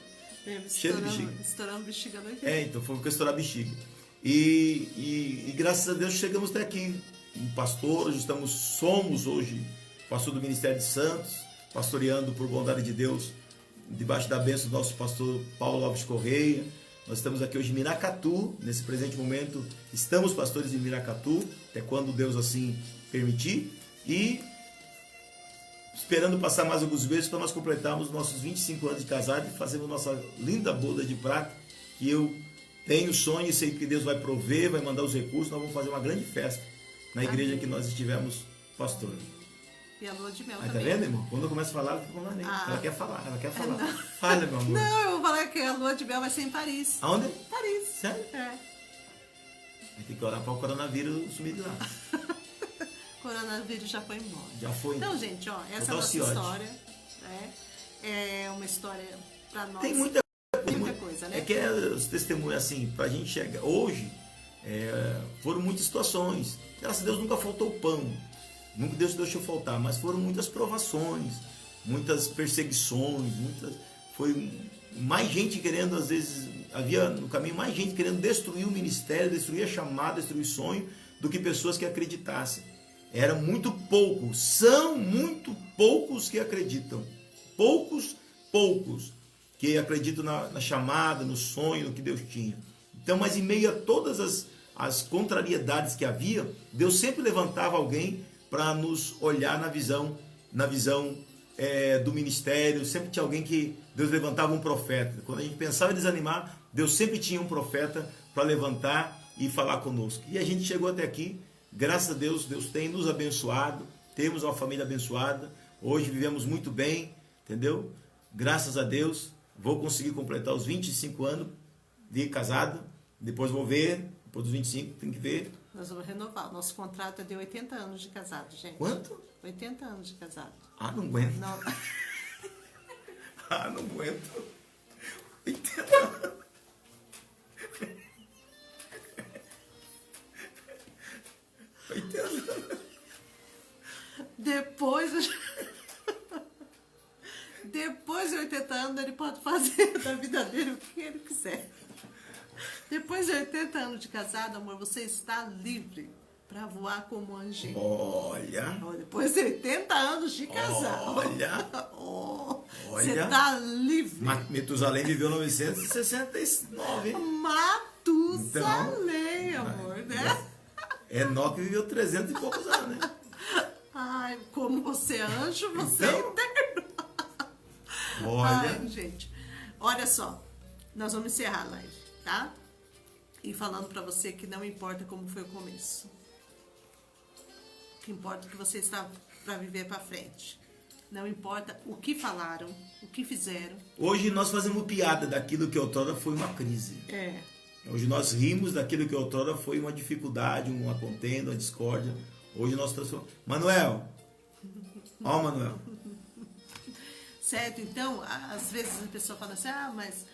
Cheio de bexiga.
Estourando bexiga a noite.
Então fomos estourar bexiga. E graças a Deus chegamos até aqui. Um pastor, hoje somos hoje pastor do Ministério de Santos, pastoreando por bondade de Deus, debaixo da bênção do nosso pastor Paulo Alves Correia. Nós estamos aqui hoje em Miracatu, nesse presente momento estamos pastores em Miracatu, até quando Deus assim permitir, e esperando passar mais alguns meses para nós completarmos nossos 25 anos de casado e fazermos nossa linda boda de prata, que eu tenho sonho e sei que Deus vai prover, vai mandar os recursos, nós vamos fazer uma grande festa na igreja que nós estivemos pastor.
E a lua de mel
Aí,
também.
tá vendo, irmão? Quando eu começo a falar, ela fica falando nem. Ela quer falar.
Não.
Fala, meu amor.
Não, eu vou falar que a lua de mel vai ser em Paris.
Aonde?
Paris.
Sério? Aí tem que orar para o coronavírus sumir de lá.
O coronavírus já foi embora.
Já foi.
Então, gente, essa é a nossa história. Né? É uma história para nós.
Tem muita
coisa, né?
É que os testemunhos, assim, pra gente chegar. Hoje, foram muitas situações. Graças a Deus nunca faltou pão. Nunca Deus deixou faltar, mas foram muitas provações, muitas perseguições, foi mais gente querendo, às vezes, havia no caminho mais gente querendo destruir o ministério, destruir a chamada, destruir o sonho, do que pessoas que acreditassem. Era muito pouco, são muito poucos que acreditam. Poucos que acreditam na chamada, no sonho, no que Deus tinha. Então, mas em meio a todas as contrariedades que havia, Deus sempre levantava alguém para nos olhar na visão do ministério. Sempre tinha alguém que Deus levantava um profeta. Quando a gente pensava em desanimar, Deus sempre tinha um profeta para levantar e falar conosco. E a gente chegou até aqui, graças a Deus, Deus tem nos abençoado, temos uma família abençoada, hoje vivemos muito bem, entendeu? Graças a Deus, vou conseguir completar os 25 anos de casado, depois vou ver, depois dos 25, tem que ver.
Nós vamos renovar. Nosso contrato é de 80 anos de casado, gente.
Quanto?
80 anos de casado.
Não aguento.
Não.
Ah, não aguento. 80 anos.
Depois de 80 anos, ele pode fazer da vida dele o que ele quiser. Depois de 80 anos de casado, amor, você está livre para voar como anjinho.
Olha.
Depois de 80 anos de casado.
Olha.
Você está livre.
Metusalém viveu 969, hein?
Matusalém, amor, né?
Enoque viveu 300 e poucos anos, né?
Ai, como você é anjo, você é
Então,
eterno.
Olha.
Ai, gente, olha só, nós vamos encerrar a live, tá? E falando pra você que não importa como foi o começo. O que importa é que você está pra viver pra frente. Não importa o que falaram, o que fizeram.
Hoje nós fazemos piada daquilo que outrora foi uma crise. Hoje nós rimos daquilo que outrora foi uma dificuldade, uma contenda, uma discórdia. Hoje nós transformamos. Manuel! Ó, Manuel!
Certo? Então, às vezes a pessoa fala assim, mas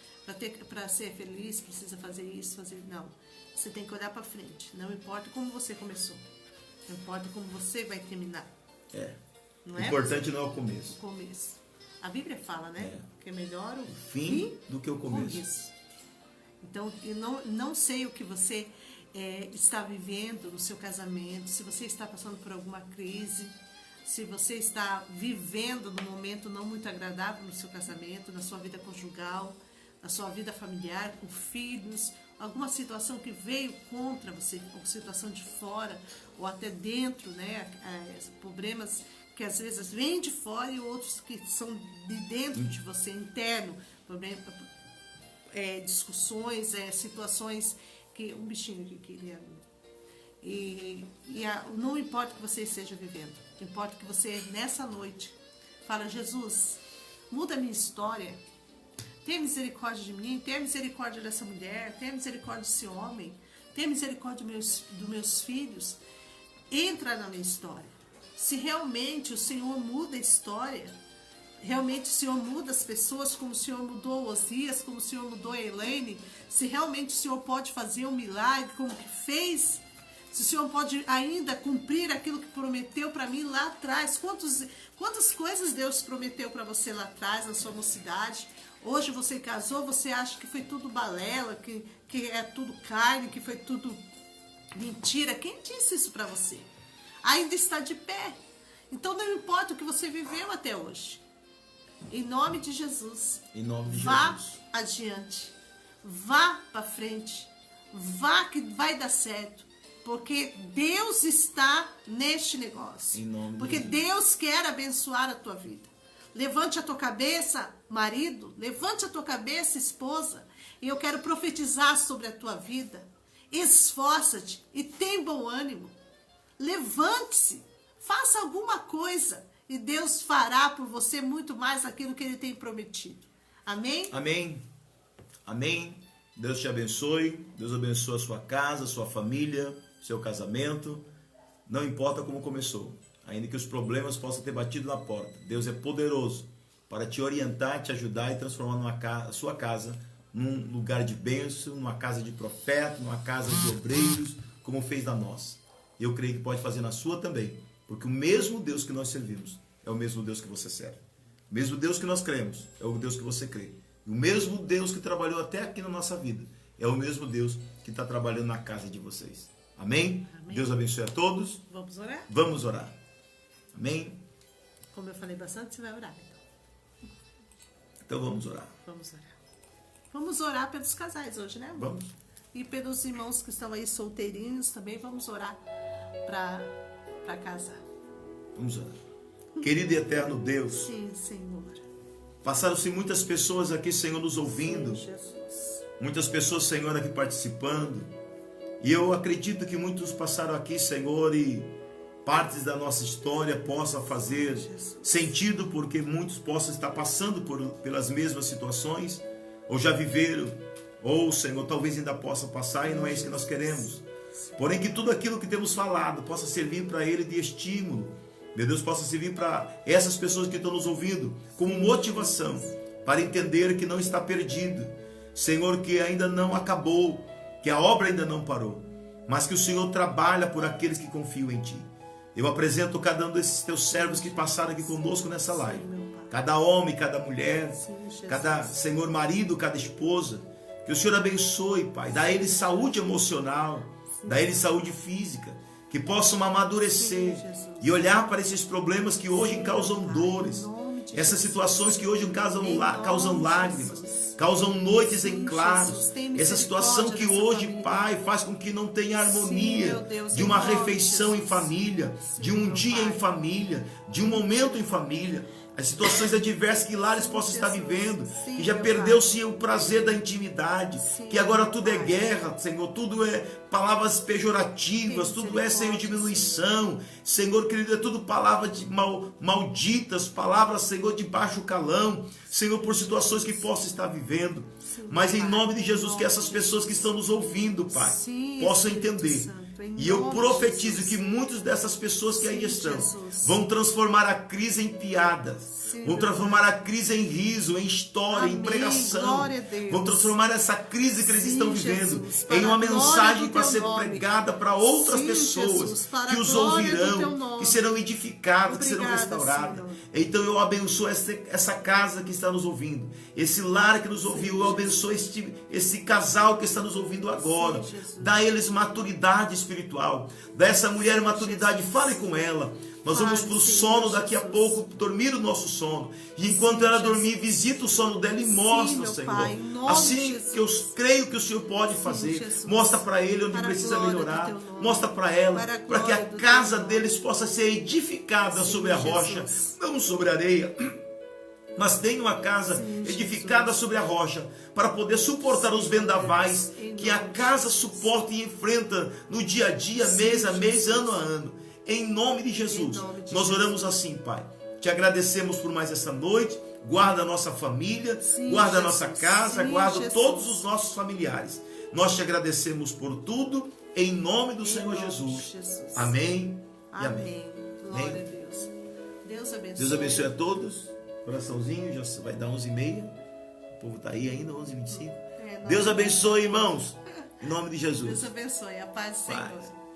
para ser feliz precisa fazer isso, fazer... Não. Você tem que olhar para frente. Não importa como você começou. Não importa como você vai terminar. Não é?
Importante não é o começo.
O começo. A Bíblia fala, né? Que é melhor o
fim do que o começo.
Então, eu não sei o que você está vivendo no seu casamento, se você está passando por alguma crise, se você está vivendo num momento não muito agradável no seu casamento, na sua vida conjugal, na sua vida familiar, com filhos, alguma situação que veio contra você, ou situação de fora, ou até dentro, né? Problemas que às vezes vêm de fora e outros que são de dentro de você, interno, discussões, situações que... Um bichinho que queria... não importa o que você esteja vivendo, importa que você, nessa noite, fala, Jesus, muda a minha história, tenha misericórdia de mim, tenha misericórdia dessa mulher, tenha misericórdia desse homem, tenha misericórdia dos meus filhos, entra na minha história. Se realmente o Senhor muda a história, realmente o Senhor muda as pessoas, como o Senhor mudou o Osias, como o Senhor mudou a Elaine, se realmente o Senhor pode fazer um milagre, como que fez, se o Senhor pode ainda cumprir aquilo que prometeu para mim lá atrás, quantas coisas Deus prometeu para você lá atrás, na sua mocidade. Hoje você casou, você acha que foi tudo balela, que é tudo carne, que foi tudo mentira. Quem disse isso para você? Ainda está de pé. Então não importa o que você viveu até hoje. Em nome de Jesus.
Em nome de
vá
Jesus.
Adiante. Vá para frente. Vá que vai dar certo. Porque Deus está neste negócio.
Em nome
porque
de
Deus quer abençoar a tua vida. Levante a tua cabeça, marido. Levante a tua cabeça, esposa. E eu quero profetizar sobre a tua vida. Esforça-te e tem bom ânimo. Levante-se. Faça alguma coisa. E Deus fará por você muito mais aquilo que Ele tem prometido. Amém?
Amém. Amém. Deus te abençoe. Deus abençoe a sua casa, a sua família, seu casamento. Não importa como começou. Ainda que os problemas possam ter batido na porta. Deus é poderoso para te orientar, te ajudar e transformar a sua casa num lugar de bênção, numa casa de profeta, numa casa de obreiros, como fez na nossa. Eu creio que pode fazer na sua também. Porque o mesmo Deus que nós servimos é o mesmo Deus que você serve. O mesmo Deus que nós cremos é o Deus que você crê. E o mesmo Deus que trabalhou até aqui na nossa vida é o mesmo Deus que está trabalhando na casa de vocês. Amém?
Amém.
Deus abençoe a todos.
Vamos orar?
Vamos orar. Amém?
Como eu falei bastante, você vai orar.
Então vamos orar.
Vamos orar. Vamos orar pelos casais hoje, né, amor?
Vamos.
E pelos irmãos que estão aí solteirinhos também, vamos orar para casar.
Vamos orar. Querido e eterno Deus,
Sim, Senhor.
passaram-se muitas pessoas aqui, Senhor, nos ouvindo.
Sim, Jesus.
Muitas pessoas, Senhor, aqui participando. E eu acredito que muitos passaram aqui, Senhor, e partes da nossa história possam fazer sentido, porque muitos possam estar passando pelas mesmas situações, ou já viveram, ou, Senhor, talvez ainda possa passar, e não é isso que nós queremos. Porém, que tudo aquilo que temos falado possa servir para Ele de estímulo. Meu Deus, possa servir para essas pessoas que estão nos ouvindo como motivação, para entender que não está perdido. Senhor, que ainda não acabou, que a obra ainda não parou, mas que o Senhor trabalha por aqueles que confiam em Ti. Eu apresento cada um desses Teus servos que passaram aqui conosco nessa live. Cada homem, cada mulher, cada, Senhor, marido, cada esposa. Que o Senhor abençoe, Pai. Dá a eles saúde emocional, dá a eles saúde física. Que possam amadurecer e olhar para esses problemas que hoje causam dores. Essas situações que hoje causam lágrimas, causam noites em claros. Essa situação que hoje, Pai, faz com que não tenha harmonia de uma refeição em família, de um dia em família, de um momento em família. As situações adversas que lares possam estar vivendo, que já perdeu-se o prazer da intimidade, que agora tudo é guerra, Senhor, tudo é palavras pejorativas, tudo é, Senhor, diminuição, Senhor querido, é tudo palavras malditas, palavras, Senhor, de baixo calão, Senhor, por situações que possam estar vivendo, mas em nome de Jesus, que essas pessoas que estão nos ouvindo, Pai, possam entender. E eu profetizo que muitas dessas pessoas que aí estão vão transformar a crise em piadas, vão transformar a crise em riso, em história, em pregação, vão transformar essa crise que eles estão vivendo em uma mensagem para ser pregada para outras pessoas que os ouvirão, que serão edificadas, que serão restauradas. Então eu abençoo essa casa que está nos ouvindo, esse lar que nos ouviu, eu abençoo esse casal que está nos ouvindo agora. Dá a eles maturidade espiritual, dá a essa mulher maturidade, fale com ela. Nós vamos para o sono daqui a pouco, dormir o nosso sono. E enquanto ela dormir, visita o sono dela e mostra, Senhor. Assim que eu creio que o Senhor pode fazer. Mostra para ele onde precisa melhorar. Mostra para ela, para que a casa deles possa ser edificada sobre a rocha, não sobre a areia. Mas tenha uma casa edificada sobre a rocha, para poder suportar os vendavais que a casa suporta e enfrenta no dia a dia, mês a mês, ano a ano. Em nome de Jesus, nós oramos assim, Pai. Te agradecemos por mais essa noite. Guarda a nossa família, guarda a nossa casa, guarda todos os nossos familiares. Nós te agradecemos por tudo, em nome do Senhor Jesus. Amém e amém.
Glória a Deus. Deus abençoe.
Deus abençoe a todos. Coraçãozinho, já vai dar 11h30. O povo está aí ainda, 11h25. Deus abençoe, irmãos. Em nome de Jesus.
Deus abençoe. A paz do Senhor.